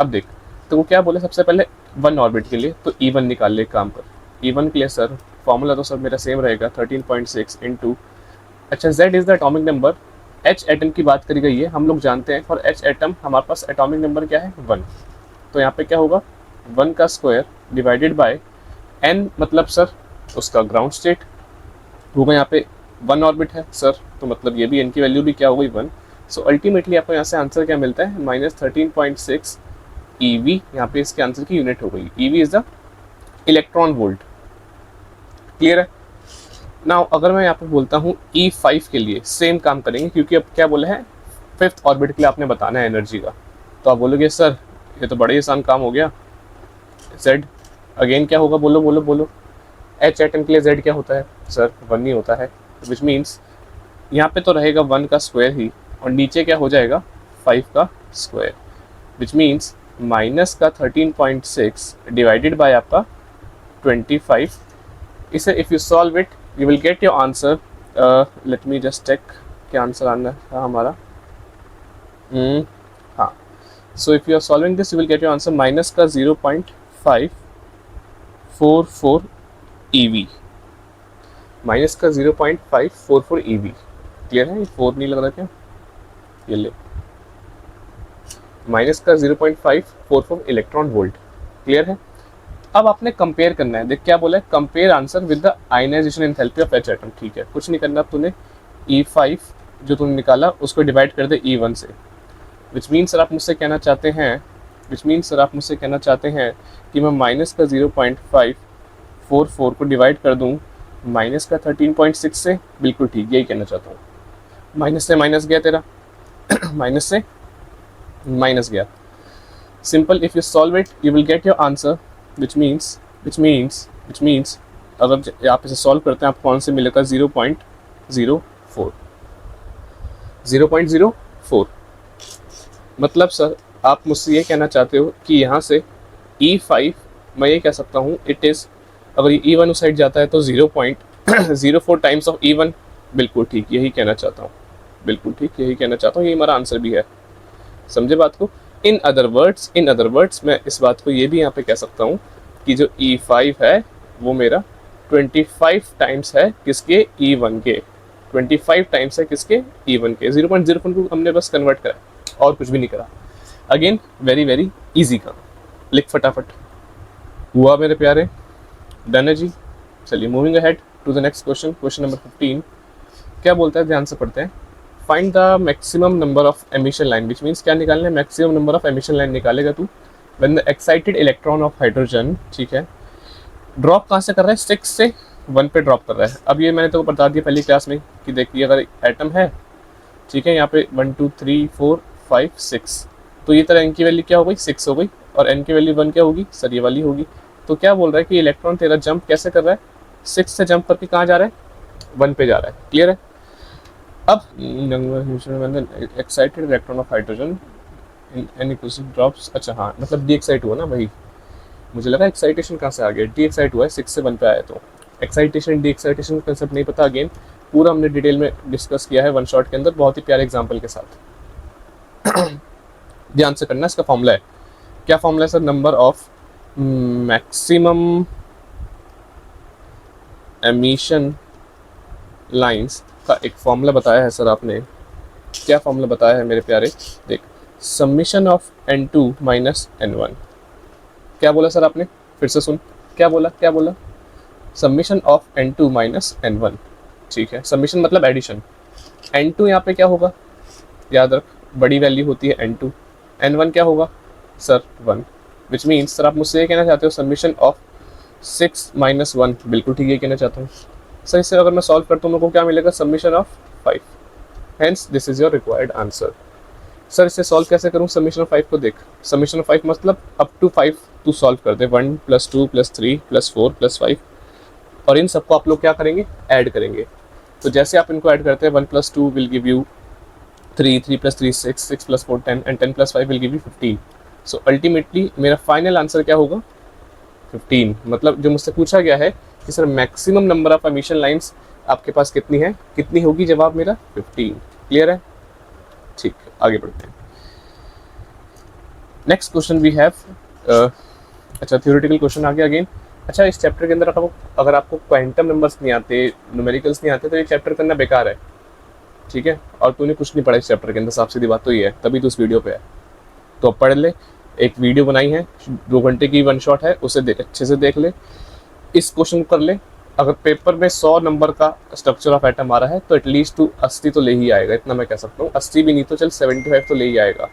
A: अब देख, तो वो क्या बोले सबसे पहले 1 ऑर्बिट के लिए, तो E1 निकाल ले, काम कर। E1 के लिए सर फॉर्मूला तो सब मेरा सेम रहेगा 13.6 इंटू, अच्छा Z is the atomic number, H atom की बात करी गई है, हम लोग जानते हैं फॉर H एटम हमारे पास एटॉमिक नंबर क्या है 1, तो यहाँ पे क्या होगा 1 का स्क्वायर डिवाइडेड बाय n, मतलब सर उसका ग्राउंड स्टेट होगा, यहाँ पे 1 ऑर्बिट है सर, तो मतलब ये भी n की वैल्यू भी क्या हो गई 1। सो अल्टीमेटली आपको यहाँ से आंसर क्या मिलता है -13.6 EV, यहाँ पे इसके आंसर की यूनिट हो गई, EV is the electron volt. Clear है। नाउ अगर मैं यहाँ पे बोलता हूँ E5 के लिए सेम काम करेंगे, क्योंकि अब क्या बोला है 5th ऑर्बिट के लिए आपने बताना है एनर्जी का, तो आप बोलोगे सर ये तो बड़ा ही आसान काम हो गया, Z अगेन क्या होगा, बोलो बोलो बोलो। H एटम के लिए Z क्या होता है सर 1 ही होता है, विच मीन्स यहाँ पे तो रहेगा 1 का स्क्वायर ही, और नीचे क्या हो जाएगा 5 का स्क्वायर, विच मीन्स माइनस का 13.6 डिवाइडेड बाय आपका 25। इसे if you solve it you will get your answer, let me just check क्या आंसर आना था हमारा। हाँ, so if you are solving this you will get your answer minus का 0.544 EV, माइनस का 0.544 EV। क्लियर है, ये 4 नहीं लग रहा क्या, ये ले, माइनस का 0.544 इलेक्ट्रॉन वोल्ट। क्लियर है। अब आपने कंपेयर करना है, देख क्या बोला है, compare answer with the ionization enthalpy of H atom. ठीक है, कुछ नहीं करना, तूने E5 जो तूने निकाला उसको डिवाइड कर दे E1 से, विच मीन सर आप मुझसे कहना चाहते हैं कि मैं माइनस का 0.544 को डिवाइड कर दूं माइनस का 13.6 से। बिल्कुल ठीक, यही कहना चाहता हूँ। माइनस से माइनस गया तेरा माइनस से माइनस गया, simple. If you solve it you will get your answer, which means अगर आप इसे सॉल्व करते हैं आपको कौन से मिलेगा 0.04। मतलब सर आप मुझसे ये कहना चाहते हो कि यहाँ से E5 मैं ये कह सकता हूँ इट इज़, अगर ये E1 उस साइड जाता है तो 0.04 टाइम्स ऑफ E1। बिल्कुल ठीक, यही कहना चाहता हूँ, बिल्कुल ठीक, यही कहना चाहता हूँ, ये हमारा आंसर भी है। समझे बात को। इन अदर वर्ड्स मैं इस बात को ये भी यहाँ पे कह सकता हूँ कि जो E5 है वो मेरा 25 टाइम्स है किसके, E1 के, 25 टाइम्स है किसके, E1 के। 0.04 को हमने बस कन्वर्ट करा और कुछ भी नहीं करा। अगेन वेरी वेरी इजी काम, लिख फटाफट। हुआ मेरे प्यारे, डन है जी। चलिए moving ahead to the next question, question number 15। क्या बोलता है, ध्यान से पढ़ते हैं। Find the maximum number of emission line, which means क्या निकालना है, maximum number of emission line निकालेगा तू when the excited electron of hydrogen, ठीक है, ड्रॉप कहाँ से कर रहा है, 6 से 1 पे ड्रॉप कर रहा है। अब ये मैंने तो बता दिया पहली क्लास में कि देखिए अगर एटम है, ठीक है, यहाँ पे 1 2 3 4 5 6, तो ये तरह n की वैल्यू क्या हो गई 6 हो गई, और n की वैल्यू 1 क्या होगी सर, ये वाली होगी। तो क्या बोल रहा है कि इलेक्ट्रॉन तेरा जंप कैसे कर रहा है, 6 से जंप करके कहाँ जा रहा है, 1 पे जा रहा है। क्लियर है। अब excited electron of hydrogen in an equation drops, अच्छा हाँ मतलब डी एक्साइट हुआ ना भाई, मुझे लगा एक्साइटेशन कहाँ से आ गया, डी एक्साइट हुआ है 6 से 1 पे आया, तो एक्साइटेशन डी एक्साइटेशन का कंसेप्ट नहीं पता, अगेन पूरा हमने डिटेल में डिस्कस किया है 1 शॉट के अंदर, बहुत ही प्यारे एग्जाम्पल के साथ। ध्यान से करना, इसका फॉर्मूला है, क्या फॉर्मूला है sir, number of maximum emission lines का एक फॉर्मूला बताया है सर आपने। क्या फॉर्मूला बताया है मेरे प्यारे, देख, summation of n2 minus n1। क्या बोला सर आपने, फिर से सुन, क्या बोला, summation of n2 minus n1, ठीक है, समीशन मतलब एडिशन। n2 यहाँ पे क्या होगा, याद रख बड़ी वैल्यू होती है n2, n1 क्या होगा सर 1, विच मीन्स सर आप मुझसे ये कहना चाहते हो समीशन ऑफ 6 माइनस 1। बिल्कुल ठीक है, कहना चाहता हूँ सर। इससे अगर मैं सॉल्व करता हूँ मेरे को क्या मिलेगा, summation of 5, hence this is your required answer. Sir इसे सॉल्व कैसे करूँ, समीशन ऑफ 5 को देख, समीशन ऑफ 5 मतलब अप टू 5 तू सॉल्व कर दे, 1 + 2 + 3 + 4 + 5, और इन सबको आप लोग क्या करेंगे, ऐड करेंगे। तो जैसे आप इनको ऐड करते हैं 1 + 2 will give you 3, 3 + 3 6, 6 + 4 10, and 10 + 5 will give you 15। So ultimately मेरा फाइनल आंसर क्या होगा 15। मतलब जो मुझसे पूछा गया है कि sir maximum number of emission lines आपके पास कितनी है, कितनी होगी, जवाब मेरा 15। क्लियर है, ठीक, आगे बढ़ते हैं। नेक्स्ट क्वेश्चन वी हैव, अच्छा थ्योरेटिकल क्वेश्चन आ गया अगेन। अच्छा, इस चैप्टर के अंदर अगर आपको क्वांटम नंबर्स नहीं आते, न्यूमेरिकल्स नहीं आते, तो ये चैप्टर करना बेकार है, ठीक है। और तूने कुछ नहीं पढ़ा इस चैप्टर के अंदर, साफ सीधी बात तो ये है, तभी तो उस वीडियो पे है। तो अब पढ़ ले, एक वीडियो बनाई है 2 घंटे की, वन शॉट है, उसे अच्छे से देख ले, इस क्वेश्चन को कर ले। अगर पेपर में 100 नंबर का स्ट्रक्चर ऑफ एटम आ रहा है तो एटलीस्ट तू 80 तो ले ही आएगा, इतना मैं कह सकता हूँ। 80 भी नहीं तो चल 75 तो ले ही आएगा।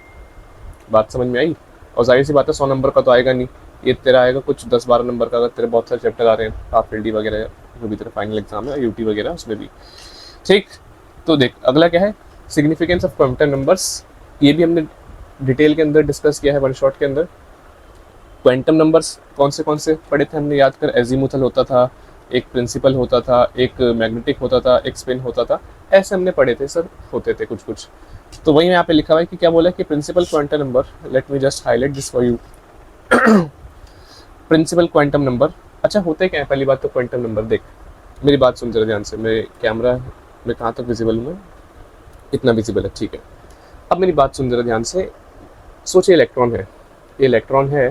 A: बात समझ में आई? और जाहिर सी बात है 100 नंबर का तो आएगा नहीं, ये तेरा आएगा कुछ 10-12 नंबर का, अगर तेरे बहुत सारे चैप्टर आ रहे हैं, हाफ एल डी वगैरह जो भी तेरा फाइनल एग्जाम है, यूटी वगैरह उसमें भी, ठीक। तो देख अगला क्या है, सिग्निफिकेंस ऑफ क्वांटम नंबर्स। ये भी हमने डिटेल के अंदर डिस्कस किया है वन शॉट के अंदर। क्वांटम नंबर्स कौन से पढ़े थे हमने, याद कर। एजीमुथल होता था, एक प्रिंसिपल होता था, एक मैग्नेटिक होता था, एक स्पिन होता था, ऐसे हमने पढ़े थे सर, होते थे कुछ कुछ। तो वही यहाँ पे लिखा हुआ है कि क्या बोला है कि principal quantum number, let me just highlight this for you. Principal quantum number, अच्छा होते क्या है, पहली बात तो क्वांटम नंबर देख, मेरी बात सुन जरा ध्यान से, मेरे कैमरा में कहाँ तक विजिबल हूँ मैं, इतना विजिबल है, ठीक है। अब मेरी बात सुन जरा ध्यान से, सोचिए इलेक्ट्रॉन है, ये इलेक्ट्रॉन है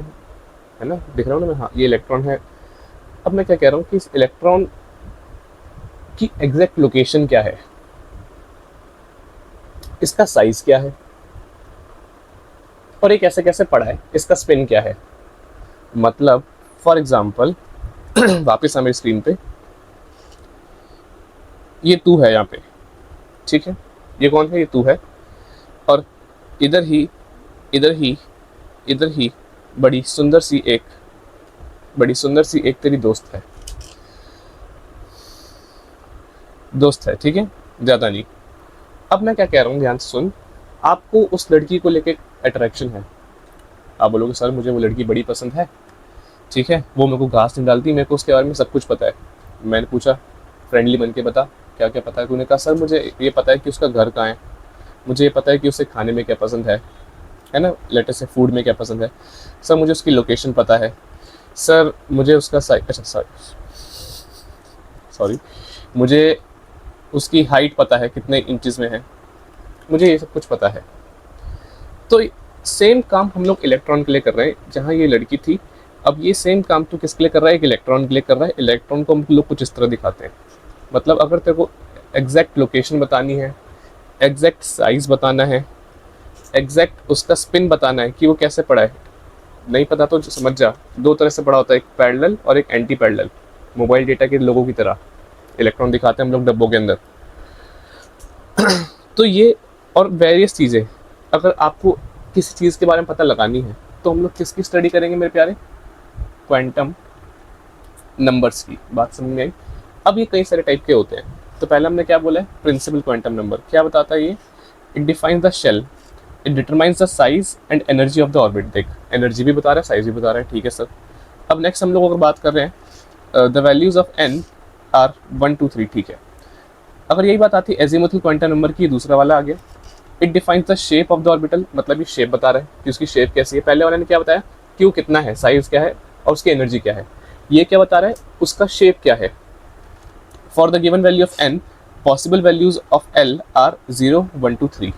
A: ना, दिख रहा हूँ ना मैं, हाँ ये इलेक्ट्रॉन है। अब मैं क्या कह रहा हूँ कि इस इलेक्ट्रॉन की एग्जैक्ट लोकेशन क्या है, इसका साइज क्या है, और ये कैसे कैसे पड़ा है, इसका स्पिन क्या है। मतलब फॉर एग्जाम्पल वापस हमें स्क्रीन पे, ये 2 है यहाँ पे, ठीक है, ये कौन है, ये 2 है, और इधर ही इधर ही इधर ही बड़ी सुंदर सी एक तेरी दोस्त है, ठीक है, ज्यादा नहीं। अब मैं क्या कह रहा हूँ, ध्यान से सुन, आपको उस लड़की को लेके अट्रैक्शन है, आप बोलोगे सर मुझे वो लड़की बड़ी पसंद है, ठीक है, वो मेरे को घास नहीं डालती, मेरे को उसके बारे में सब कुछ पता है। मैंने पूछा फ्रेंडली बन के बता क्या क्या पता है, तूने कहा सर मुझे ये पता है कि उसका घर कहाँ है, मुझे ये पता है कि उसे खाने में क्या पसंद है ना, लेटर से फूड में क्या पसंद है, सर मुझे उसकी लोकेशन पता है, सर मुझे उसका अच्छा सॉरी मुझे उसकी हाइट पता है कितने इंचेस में है, मुझे ये सब कुछ पता है। तो सेम काम हम लोग इलेक्ट्रॉन के लिए कर रहे हैं, जहाँ ये लड़की थी, अब ये सेम काम तो किसके लिए कर रहा है, एक इलेक्ट्रॉन के लिए कर रहा है। इलेक्ट्रॉन को हम लोग कुछ इस तरह दिखाते हैं, मतलब अगर तेरे को एग्जैक्ट लोकेशन बतानी है, एग्जैक्ट साइज बताना है, एग्जैक्ट उसका स्पिन बताना है कि वो कैसे पड़ा है, नहीं पता तो समझ जा, 2 तरह से पड़ा होता है, एक पैरेलल और एक एंटी पैरेलल। मोबाइल डेटा के लोगों की तरह इलेक्ट्रॉन दिखाते हैं हम लोग डब्बों के अंदर। तो ये और वेरियस चीज़ें, अगर आपको किसी चीज़ के बारे में पता लगानी है तो हम लोग किसकी स्टडी करेंगे मेरे प्यारे, क्वांटम नंबर्स की। बात समझ में आई? अब ये कई सारे टाइप के होते हैं। तो पहले हमने क्या बोला है, प्रिंसिपल क्वांटम नंबर क्या बताता है, ये it defines the shell, it determines the size and energy of the orbit. देख एनर्जी भी बता रहा है, साइज भी बता रहा है, ठीक है सर। अब नेक्स्ट हम लोग अगर बात कर रहे हैं the values of N are 1 2 3, ठीक है। अगर यही बात आती है एजीमुथल क्वांटम नंबर की, दूसरा वाला आ गया, it defines the shape of the orbital, मतलब ये शेप बता रहा है कि उसकी शेप कैसी है। पहले वाले ने क्या बताया कि वो कितना है, साइज क्या है और उसकी एनर्जी क्या है। ये क्या बता रहा है, उसका शेप क्या है। For the given value of N, possible values of L are 0 1 2 3।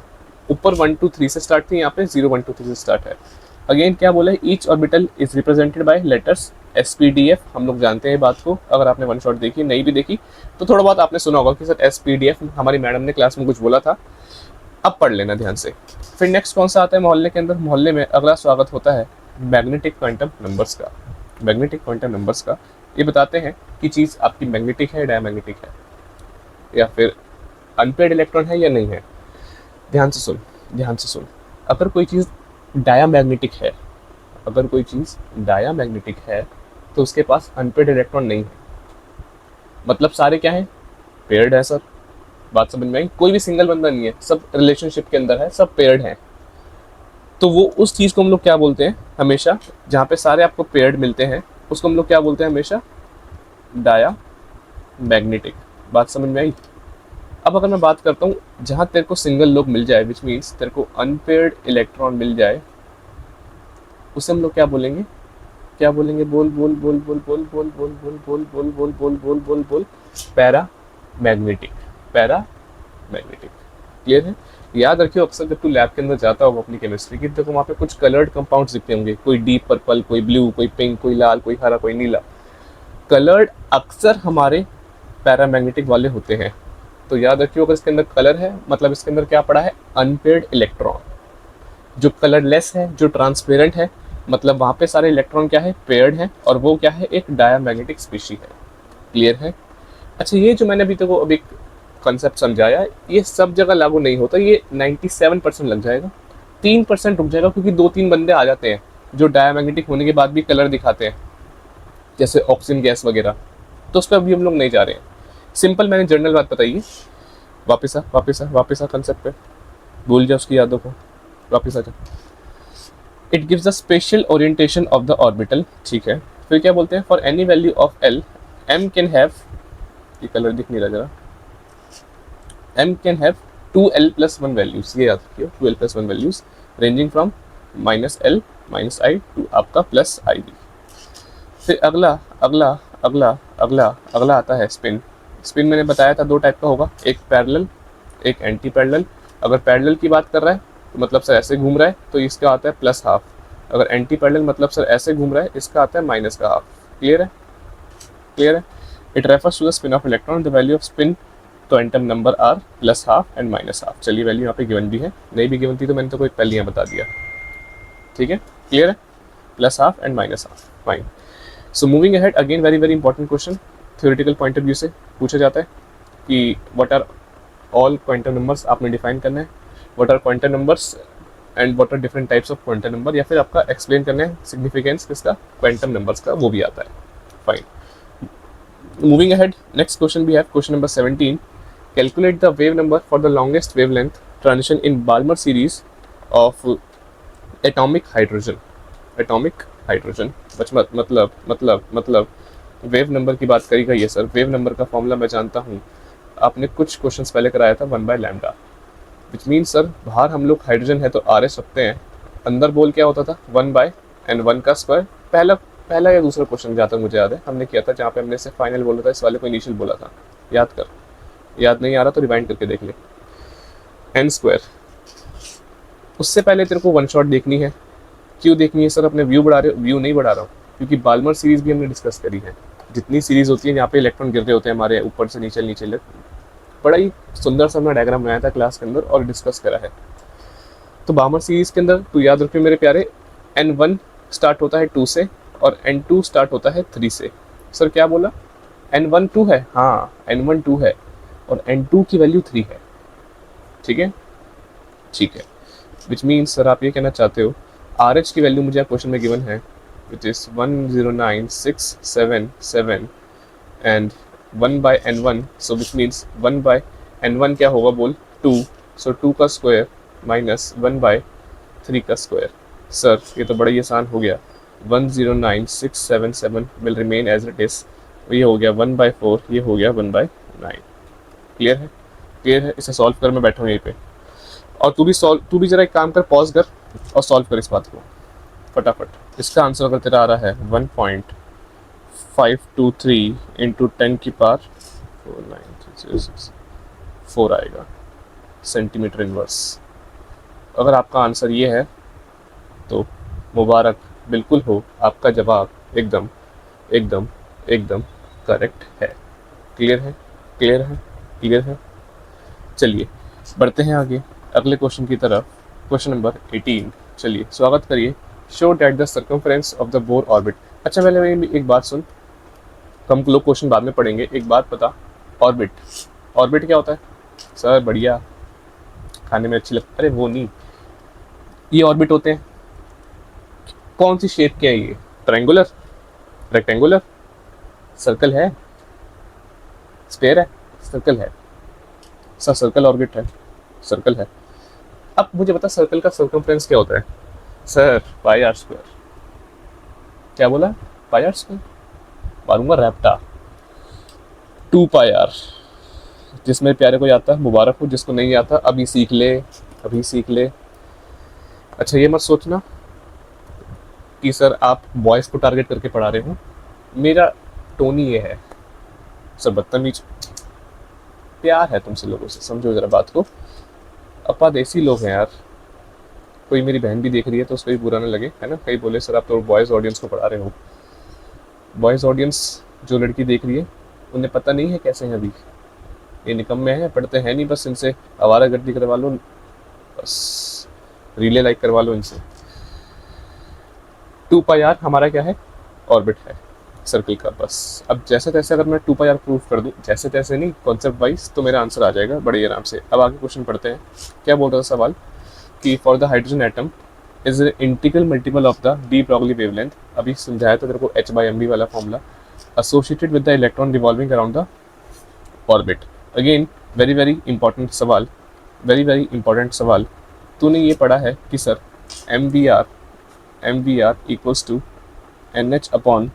A: ऊपर 1 2 3 से स्टार्ट थी, यहाँ पे 0 1 2 3 से स्टार्ट है। अगेन क्या बोला है, each orbital is represented by letters SPDF। हम लोग जानते हैं बात को, अगर आपने वन शॉट देखी, नहीं भी देखी तो थोड़ा बहुत आपने सुना होगा कि सर SPDF हमारी मैडम ने क्लास में कुछ बोला था। अब पढ़ लेना ध्यान से। फिर नेक्स्ट कौन सा आता है मोहल्ले के अंदर, मोहल्ले में अगला स्वागत होता है मैग्नेटिक क्वांटम नंबर्स का। मैग्नेटिक क्वांटम नंबर्स का ये बताते हैं कि चीज़ आपकी मैग्नेटिक है, डायमैग्नेटिक है, या फिर अनपेयर्ड इलेक्ट्रॉन है या नहीं है। ध्यान से सुन, ध्यान से सुन। अगर कोई चीज़ डायमैग्नेटिक है, अगर कोई चीज़ डायमैग्नेटिक है तो उसके पास अनपेयर्ड इलेक्ट्रॉन नहीं है। मतलब सारे क्या है, पेयर्ड है सर। बात समझ में आई? कोई भी सिंगल बंदा नहीं है, सब रिलेशनशिप के अंदर है, सब पेयर्ड हैं। तो वो उस चीज़ को हम लोग क्या बोलते हैं हमेशा, जहाँ पे सारे आपको पेयर्ड मिलते हैं, उसको हम लोग क्या बोलते हैं हमेशा, डायमैग्नेटिक। बात समझ में आई? अब अगर मैं बात करता हूँ जहाँ तेरे को सिंगल लोब मिल जाए, विच मीन्स तेरे को अनपेयर्ड इलेक्ट्रॉन मिल जाए, उसे हम लोग क्या बोलेंगे, क्या बोलेंगे, बोल बोल बोल बोल बोल बोल बोल बोल बोल बोल बोल बोल बोल बोल बोल para magnetic. Para magnetic, clear है? याद रखियो, अक्सर जब तू लैब के अंदर जाता होगा अपनी केमिस्ट्री की, तो वहाँ पे कुछ कलर्ड कंपाउंड्स दिखते होंगे, कोई डीप पर्पल, कोई ब्लू, कोई पिंक, कोई लाल, कोई हरा, कोई नीला। कलर्ड अक्सर हमारे पैरामैग्नेटिक वाले होते हैं। तो याद रखिए अगर इसके अंदर कलर है मतलब इसके अंदर क्या पड़ा है, अनपेयर्ड इलेक्ट्रॉन। जो कलरलेस है, जो ट्रांसपेरेंट है, मतलब वहाँ पे सारे इलेक्ट्रॉन क्या है, पेयर्ड है, और वो क्या है, एक डायमैग्नेटिक स्पीशी है। क्लियर है? अच्छा, ये जो मैंने अभी तक अभी कॉन्सेप्ट समझाया, ये सब जगह लागू नहीं होता। ये 97% लग जाएगा, 3% रुक जाएगा, क्योंकि 2-3 बंदे आ जाते हैं जो डायमैग्नेटिक होने के बाद भी कलर दिखाते हैं, जैसे ऑक्सीजन गैस वगैरह। तो उस पर अभी हम लोग नहीं जा रहे हैं। सिंपल मैंने जनरल बात बताइए। वापस आ कंसेप्ट पे, भूल जाओ उसकी यादों को, वापस आ जाओ। It gives the special orientation of the orbital. ठीक है, फिर क्या बोलते हैं, for any value of L, M can have, ये कलर दिख नहीं रहा जरा, M can have 2l+1 values. ये याद रखिए, 2l+1 values ranging from -l -i to आपका +ib। फिर अगला अगला अगला अगला अगला आता है स्पिन। स्पिन मैंने बताया था 2 टाइप का होगा, एक पैरेलल, एक एंटी पैरेलल। अगर पैरेलल की बात कर रहा है तो मतलब सर ऐसे घूम रहा है, तो इसका आता है +½ अगर एंटी पैरेलल मतलब सर ऐसे घूम रहा है, इसका आता है -½ क्लियर है? क्लियर है? It refers to the spin of electron, the value of spin तो एटम नंबर आर +½ एंड -½ चलिए वैल्यू यहाँ पे गिवन भी है, नहीं भी गिवन थी तो मैंने तो कोई पहले यहाँ बता दिया। ठीक है, क्लियर है? +½ and -½ fine. So moving ahead, again very very important question, theoretical point of view से पूछा जाता है कि what are all quantum numbers, आपने डिफाइन करना है what are quantum numbers and what are different types of quantum number, या फिर आपका एक्सप्लेन करना है सिग्निफिकेंस किसका, क्वांटम नंबर्स का, वो भी आता है। Fine, moving ahead, next question भी है, question number 17, calculate the wave number for the longest wavelength transition in Balmer series of atomic hydrogen. Atomic hydrogen मतलब वेव नंबर की बात करी गई है सर। वेव नंबर का फॉर्मूला मैं जानता हूँ, आपने कुछ क्वेश्चंस पहले कराया था, 1/λ, विच मीन सर बाहर हम लोग हाइड्रोजन है तो RS रखते हैं, अंदर बोल क्या होता था 1/n1 का स्क्वायर। पहला या दूसरा क्वेश्चन जहाँ तक मुझे याद है हमने किया था, जहाँ पे हमने इसे फाइनल बोला था, इस वाले को इनिशियल बोला था। याद कर, याद नहीं आ रहा तो रिवाइंड करके देख ले। n², उससे पहले तेरे को वन शॉट देखनी है। क्यों देखनी है सर? अपने व्यू बढ़ा रहे हो? व्यू नहीं बढ़ा रहा हूँ, क्योंकि बाल्मर सीरीज भी हमने डिस्कस करी है। जितनी सीरीज होती है जहाँ पे इलेक्ट्रॉन गिर रहे होते हैं हमारे ऊपर से नीचे नीचे, बड़ा ही सुंदर सा हमने डायग्राम बनाया था क्लास के अंदर और डिस्कस करा है। तो बाल्मर सीरीज के अंदर तो याद रखिए मेरे प्यारे, n1 स्टार्ट होता है 2 से और n2 स्टार्ट होता है 3 से। सर क्या बोला? n1 2 है, हाँ n1 2 है और n2 की वैल्यू 3 है। ठीक है, ठीक है, विच मीन्स सर आप ये कहना चाहते हो RH की वैल्यू मुझे क्वेश्चन में गिवन है, which is 109677 and 1/n1, so which means 1/n1 क्या होगा बोल, 2, सो 2 का स्क्वायर माइनस 1/3 का स्क्वायर। सर ये तो बड़ा ही आसान हो गया, 109677 will remain as it is, ये हो गया 1/4, ये हो गया 1/9। क्लियर है? क्लियर है? इसे सॉल्व कर, मैं बैठा हूँ यहीं पे, और तू भी जरा एक काम कर, पॉज कर और सॉल्व कर इस बात को फटाफट। इसका आंसर अगर तेरा आ रहा है 1.523 इंटू 10 की पावर 4 आएगा सेंटीमीटर इनवर्स। अगर आपका आंसर ये है तो मुबारक, बिल्कुल हो, आपका जवाब एकदम एकदम एकदम करेक्ट है। क्लियर है? क्लियर है? क्लियर है? चलिए बढ़ते हैं आगे अगले क्वेश्चन की तरफ, क्वेश्चन नंबर 18। चलिए स्वागत करिए, show that the circumference of the Bohr orbit. अच्छा पहले एक बात सुन, हम लोग क्वेश्चन बाद में पढ़ेंगे, एक बात पता, ऑर्बिट, ऑर्बिट क्या होता है? सर बढ़िया, खाने में अच्छी लगती, अरे वो नहीं, ये ऑर्बिट होते हैं। कौन सी शेप के है ये? ट्रायंगुलर, रेक्टेंगुलर, सर्कल है, स्फेयर है, सर्कल है। सर सर्कल ऑर्बिट है, सर्कल है। अब मुझे बता सर्कल का सर्कमफ्रेंस क्या होता है? Sir πr²। क्या बोला? πr², मारूंगा रैप्टा, 2πr। जिसमें प्यारे को आता है मुबारक हो, जिसको नहीं आता अभी सीख ले, अभी सीख ले। अच्छा ये मत सोचना कि सर आप बॉयज़ को टारगेट करके पढ़ा रहे हो, मेरा टोन ही ये है सर, बदतमीज, प्यार है तुमसे लोगों से, समझो ज़रा बात को। अपा देसी लोग हैं यार, कोई मेरी बहन भी देख रही है तो उसको भी बुरा ना लगे, है ना, कहीं बोले सर आप तो बॉयज़ ऑडियंस को पढ़ा रहे हो। बॉयज़ ऑडियंस जो लड़की देख रही है उन्हें पता नहीं है कैसे हैं अभी, ये निकम्मे हैं, पढ़ते हैं नहीं, बस इनसे आवारागर्दी करवा लो, बस रीले लाइक करवा लो इनसे। 2πr हमारा क्या है, ऑर्बिट है सर्कल का। बस अब जैसे तैसे अगर मैं 2πr प्रूफ कर दूं, जैसे तैसे नहीं, कॉन्सेप्ट वाइज, तो मेरा आंसर आ जाएगा बड़े आराम से। अब आगे क्वेश्चन पढ़ते हैं। क्या बोल रहा था सवाल कि for the hydrogen atom is integral multiple of the de Broglie wavelength, अभी समझाया था तेरे को h/mv वाला formula, associated with the electron revolving around the orbit. Again very very important सवाल, वेरी वेरी इंपॉर्टेंट सवाल। तूने ये पढ़ा है कि sir M V R equals to NH upon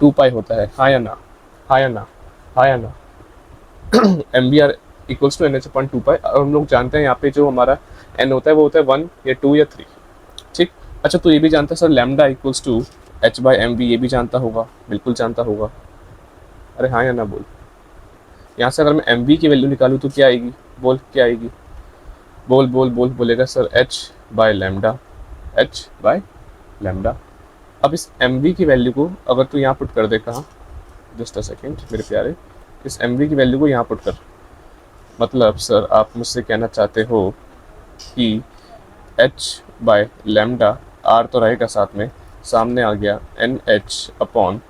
A: 2π होता है, हाँ या ना, हाँ या ना, हाँ या ना। MVR equals to NH upon 2π, और हम लोग जानते हैं यहाँ पे जो हमारा n होता है वो होता है 1 या 2 या 3, ठीक। अच्छा, तो ये भी जानता है sir lambda equals to h/mv, ये भी जानता होगा, बिल्कुल जानता होगा। अरे हाँ या ना बोल। यहाँ से अगर मैं mv की वैल्यू निकालूँ तो क्या आएगी, बोल क्या आएगी, बोल बोल बोल। बोलेगा सर h/लैम्डा, h/लैम्डा। अब इस mv की वैल्यू को अगर तू यहाँ पुट कर दे, कहाँ, जस्ट अ सेकेंड मेरे प्यारे, इस mv की वैल्यू को यहाँ पुट कर, मतलब सर आप मुझसे कहना चाहते हो कि h/लैम्डा, r तो रहेगा साथ में, सामने आ गया NH अपॉन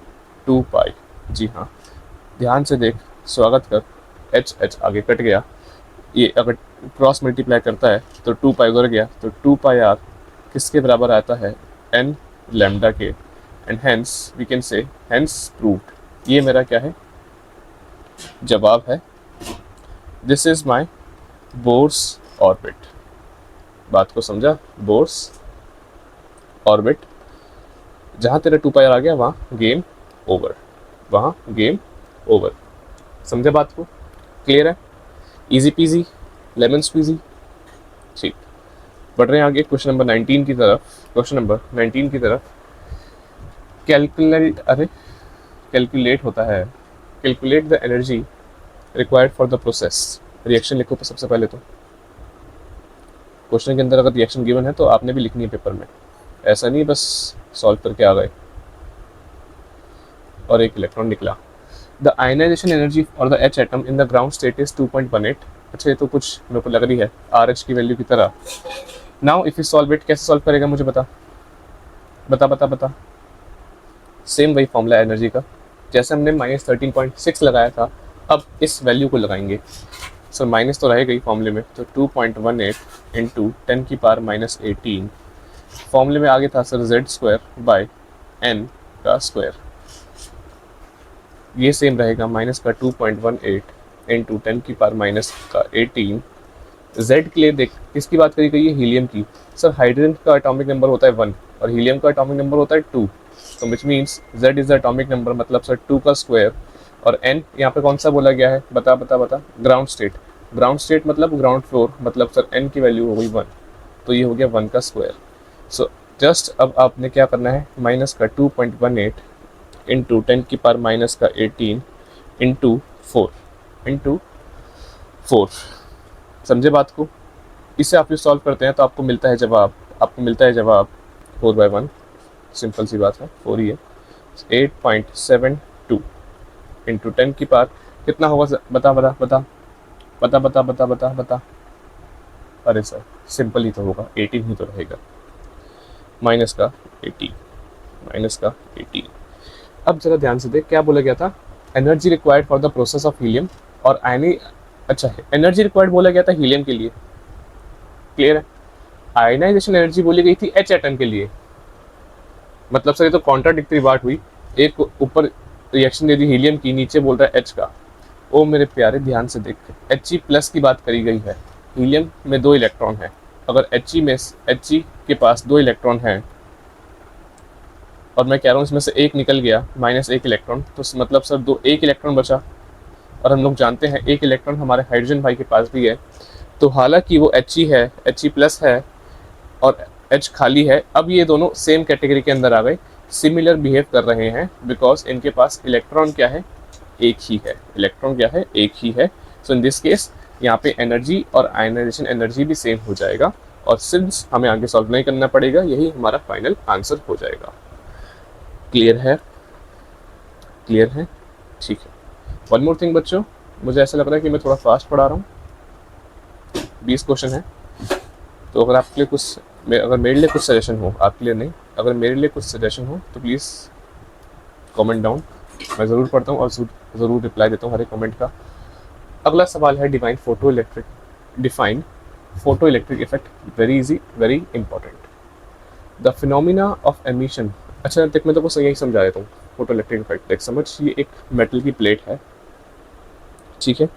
A: 2π। जी हाँ, ध्यान से देख, स्वागत कर, h आगे कट गया, ये अगर क्रॉस मल्टीप्लाई करता है तो 2π उधर गया, तो 2πr किसके बराबर आता है, n लैम्डा के, and hence we can say hence proved. ये मेरा क्या है, जवाब है। This is my Bohr's orbit. बात को समझा, बोर्स ऑर्बिट। जहाँ तेरा 2πr आ गया वहाँ गेम ओवर, वहाँ गेम ओवर। समझा बात को, क्लियर है, इजी पीजी लेमन स्क्वीजी, ठीक। बढ़ रहे हैं आगे क्वेश्चन नंबर 19 की तरफ। क्वेश्चन नंबर 19 की तरफ, कैलकुलेट होता है, calculate the energy required for the process. Reaction लिखो तो सबसे पहले तो क्वेश्चन के अंदर अगर रिएक्शन गिवन है तो आपने भी लिखनी है पेपर में, ऐसा नहीं बस सॉल्व करके आ गए और एक इलेक्ट्रॉन निकला। The ionization energy for the H atom in the ground state is 2.18। अच्छा, ये तो कुछ मेरे को लग रही है RH की वैल्यू की तरह। Now if you solve it, कैसे सॉल्व करेगा मुझे बता बता बता बता। सेम वही फॉर्मूला है एनर्जी का, जैसे हमने -13.6 लगाया था, अब इस वैल्यू को लगाएंगे। सर माइनस तो रहेगा ही फॉर्मूले में, तो 2.18 इंटू 10⁻⁻18 फॉर्मूले में आगे था सर z² का स्क्वायर, ये सेम रहेगा माइनस का 2.18 इंटू 10⁻⁻18। z के लिए देख किसकी बात करी गई है, हीलियम की। सर हाइड्रोजन का एटॉमिक नंबर होता है 1 और हीलियम का एटॉमिक नंबर होता है 2, तो which means z is the atomic number, मतलब सर 2 का स्क्वायर। और n यहाँ पे कौन सा बोला गया है, बता बता बता। ग्राउंड स्टेट, ग्राउंड स्टेट मतलब ग्राउंड फ्लोर, मतलब सर n की वैल्यू हो गई 1, तो ये हो गया 1 का स्क्वायर। सो जस्ट अब आपने क्या करना है, माइनस का 2.18 इंटू 10⁻⁻18 इंटू 4 समझे बात को। इसे आप सॉल्व करते हैं तो आपको मिलता है जवाब, 4/1, सिंपल सी बात है, 4 ही है। 8.72 इंटू 10 की पावर कितना होगा, बता बता बता बता बता बता बता बता। अरे सर सिंपल ही तो होगा, 18 ही तो रहेगा, माइनस का 18। अब जरा ध्यान से देख, क्या बोला गया था, energy required for the process of helium और अच्छा है, एनर्जी रिक्वायर्ड बोला गया था हीलियम के लिए, क्लियर है। आयनाइजेशन एनर्जी बोली गई थी H एटम के लिए, मतलब सर ये तो कॉन्ट्राडिक्टरी बात हुई, एक ऊपर रिएक्शन दे दी हीलियम की, नीचे बोल रहा है H का। ओ मेरे प्यारे ध्यान से देख, He+ की बात करी गई है, हीलियम में 2 इलेक्ट्रॉन है, अगर He के पास 2 इलेक्ट्रॉन हैं और मैं कह रहा हूँ इसमें से एक निकल गया, -1 इलेक्ट्रॉन, तो मतलब सर 1 इलेक्ट्रॉन बचा। और हम लोग जानते हैं 1 इलेक्ट्रॉन हमारे हाइड्रोजन भाई के पास भी है, तो हालांकि वो He है, He+ है और H खाली है, अब ये दोनों सेम कैटेगरी के अंदर आ गए, सिमिलर बिहेव कर रहे हैं, बिकॉज इनके पास इलेक्ट्रॉन क्या है, एक ही है, इलेक्ट्रॉन क्या है, एक ही है। सो इन दिस केस यहाँ पे एनर्जी और आयनाइजेशन एनर्जी भी सेम हो जाएगा, और सिंस हमें आगे सॉल्व नहीं करना पड़ेगा, यही हमारा फाइनल आंसर हो जाएगा। क्लियर है, क्लियर है, ठीक है, वन मोर थिंग बच्चों, मुझे ऐसा लग रहा है कि मैं थोड़ा फास्ट पढ़ा रहा हूँ। 20 क्वेश्चन है, तो अगर आपके लिए कुछ, अगर मेरे लिए कुछ सजेशन हो, आपके लिए नहीं, अगर मेरे लिए कुछ सजेशन हो तो प्लीज़ कमेंट डाउन, मैं ज़रूर पढ़ता हूँ और ज़रूर रिप्लाई देता हूँ हर एक कमेंट का। अगला सवाल है define photo electric effect, very easy, very important. The phenomena of emission, अच्छा तक मैं तो को यही समझा देता हूँ। फोटो इलेक्ट्रिक इफेक्ट देख समझ, ये एक मेटल की प्लेट है, ठीक है,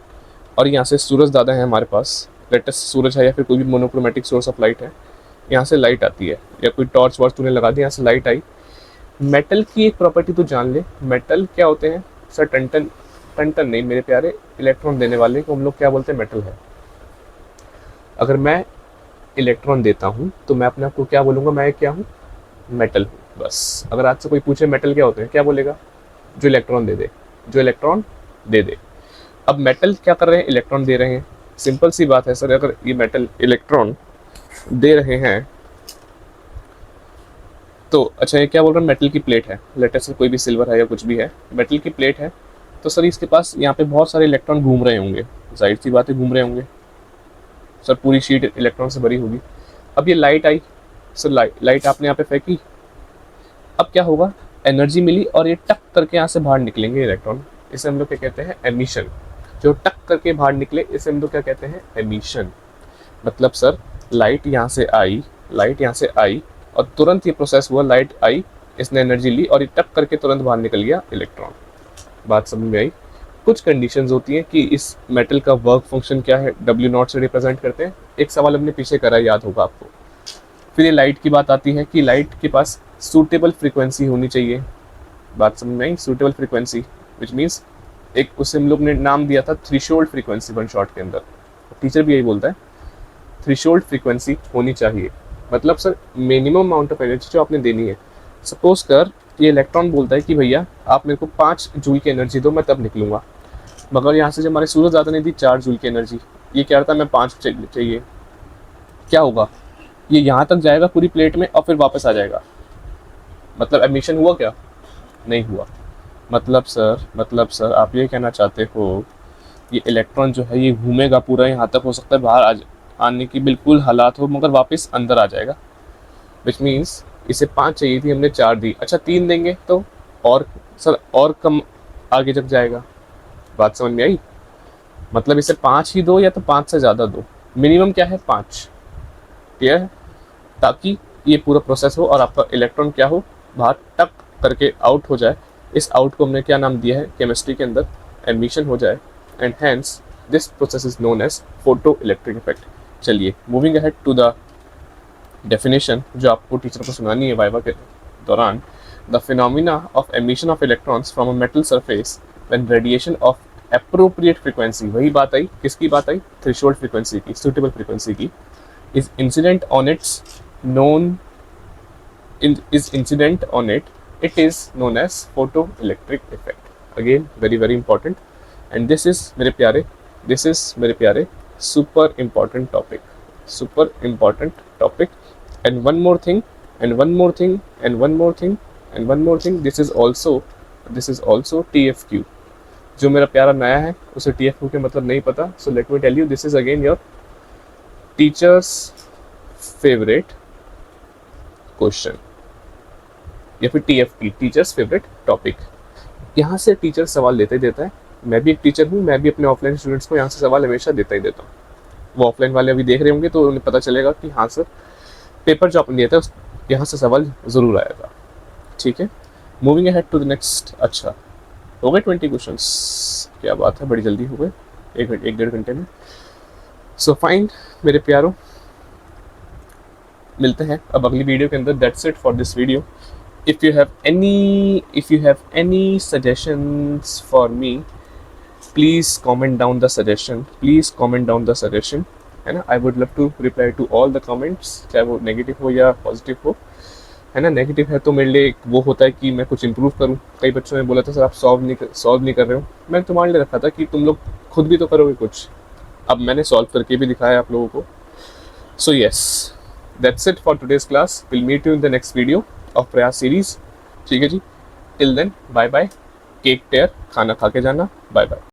A: और यहाँ से सूरज दादा है हमारे पास, लेटेस्ट सूरज है या फिर कोई भी मोनोक्रोमेटिक सोर्स ऑफ लाइट है, यहाँ से लाइट आती है, या कोई टॉर्च वॉर्च तूने लगा दी, यहाँ से लाइट आई। मेटल की एक प्रॉपर्टी तो जान ले, मेटल क्या होते हैं सर, टन टन नहीं मेरे प्यारे, इलेक्ट्रॉन देने वाले को हम लोग क्या बोलते हैं, मेटल है। अगर मैं इलेक्ट्रॉन देता हूँ तो मैं अपने आप को क्या बोलूँगा, मैं क्या हूँ, मेटल हूँ, बस। अगर आज से कोई पूछे मेटल क्या होते हैं, क्या बोलेगा, जो इलेक्ट्रॉन दे दे, जो इलेक्ट्रॉन दे दे। अब मेटल क्या कर रहे हैं, इलेक्ट्रॉन दे रहे हैं, सिंपल सी बात है सर, अगर ये मेटल इलेक्ट्रॉन दे रहे हैं तो अच्छा ये क्या बोल रहा है, मेटल की प्लेट है, लेटेस्ट कोई भी सिल्वर है या कुछ भी है, मेटल की प्लेट है, तो सर इसके पास यहाँ पे बहुत सारे इलेक्ट्रॉन घूम रहे होंगे, जाहिर सी बात है घूम रहे होंगे सर, पूरी शीट इलेक्ट्रॉन से भरी होगी। अब ये लाइट आई सर, लाइट आपने यहाँ पे फेंकी, अब क्या होगा, एनर्जी मिली और ये टक करके यहाँ से बाहर निकलेंगे इलेक्ट्रॉन, इसे हम लोग क्या कहते हैं, एमिशन। जो टक करके बाहर निकले इसे हम लोग क्या कहते हैं, एमिशन। मतलब सर लाइट यहाँ से आई और तुरंत ये प्रोसेस हुआ, लाइट आई, इसने एनर्जी ली और ये टक करके तुरंत बाहर निकल गया इलेक्ट्रॉन। बात समझ में आई। कुछ कंडीशंस होती हैं कि इस मेटल का वर्क फंक्शन क्या है, W0 से रिप्रेजेंट करते हैं, एक सवाल हमने पीछे करा, याद होगा आपको। फिर ये लाइट की बात आती है कि लाइट के पास सूटेबल फ्रीक्वेंसी होनी चाहिए, बात समझ में आई, सूटेबल फ्रीक्वेंसी विच मीन्स एक उसे हम लोग ने नाम दिया था थ्रेशोल्ड फ्रीक्वेंसी, वन शॉट के अंदर टीचर भी यही बोलता है, थ्रेशोल्ड फ्रीक्वेंसी होनी चाहिए। मतलब sir minimum amount of energy जो आपने देनी है, सपोज कर ये इलेक्ट्रॉन बोलता है कि भैया आप मेरे को 5 जूल की एनर्जी दो, मैं तब निकलूंगा, मगर यहाँ से जब हमारे सूरज दादा ने दी 4 जूल की एनर्जी, ये क्या था, मैं 5 चाहिए, क्या होगा, ये यहाँ तक जाएगा पूरी प्लेट में और फिर वापस आ जाएगा, मतलब एमिशन हुआ क्या, नहीं हुआ। मतलब सर आप ये कहना चाहते हो ये इलेक्ट्रॉन जो है ये घूमेगा पूरा यहाँ तक, हो सकता है बाहर आने की बिल्कुल हालात हो, मगर वापस अंदर आ जाएगा, विच मीन्स इसे 5 चाहिए थी, हमने 4 दी, अच्छा 3 देंगे तो और सर और कम आगे जब जाएगा। बात समझ में आई, मतलब इसे 5 ही दो या तो 5 से ज़्यादा दो, मिनिमम क्या है 5, क्लियर है, ताकि ये पूरा प्रोसेस हो और आपका इलेक्ट्रॉन क्या हो, बाहर टक करके आउट हो जाए। इस आउट को हमने क्या नाम दिया है केमिस्ट्री के अंदर, एमिशन हो जाए, and hence this process is known as photo electric effect. चलिए moving ahead to the definition जो आपको टीचर को सुनानी है वाइवा के दौरान। The phenomena of emission of electrons from a metal surface when radiation of appropriate frequency, वही बात आई, किसकी बात आई, थ्रेशोल्ड फ्रीक्वेंसी की, सूटेबल फ्रीक्वेंसी की, is incident on it is known as photoelectric effect. Again very important, and this is मेरे प्यारे super important topic, and one more thing, this is also TFQ। जो मेरा प्यारा नया है उसे TFQ के मतलब नहीं पता, so let me tell you, this is again your teachers favourite question या फिर TFT, टीचर्स फेवरेट टॉपिक। यहाँ से टीचर सवाल लेते देता है, मैं भी एक टीचर हूँ, मैं भी अपने ऑफलाइन स्टूडेंट्स को यहाँ से सवाल हमेशा देता ही देता हूँ। वो ऑफलाइन वाले अभी देख रहे होंगे तो उन्हें पता चलेगा कि हाँ सर पेपर जो आपने दिया था यहाँ से सवाल ज़रूर आएगा, ठीक है। Moving ahead to the next. अच्छा हो गए 20 क्वेश्चंस, क्या बात है, बड़ी जल्दी हो गए, एक डेढ़ घंटे में। सो फाइन मेरे प्यारों, मिलते हैं अब अगली वीडियो के अंदर। That's it for this video. If you have any suggestions for me, please comment down the suggestion, है ना। I would love to reply to all the comments, चाहे वो नेगेटिव हो या पॉजिटिव हो, है ना। नेगेटिव है तो मेरे लिए वो होता है कि मैं कुछ इम्प्रूव करूँ। कई बच्चों ने बोला था सर आप सॉल्व नहीं कर रहे हो, मैंने तुम्हारे लिए रखा था कि तुम लोग खुद भी तो करोगे कुछ, अब मैंने सॉल्व करके भी दिखाया आप लोगों को। So yes, that's it for today's class. Will meet you in the next video of Prayas series, ठीक है जी। Till then bye bye, take care, खाना खा के जाना, बाय बाय।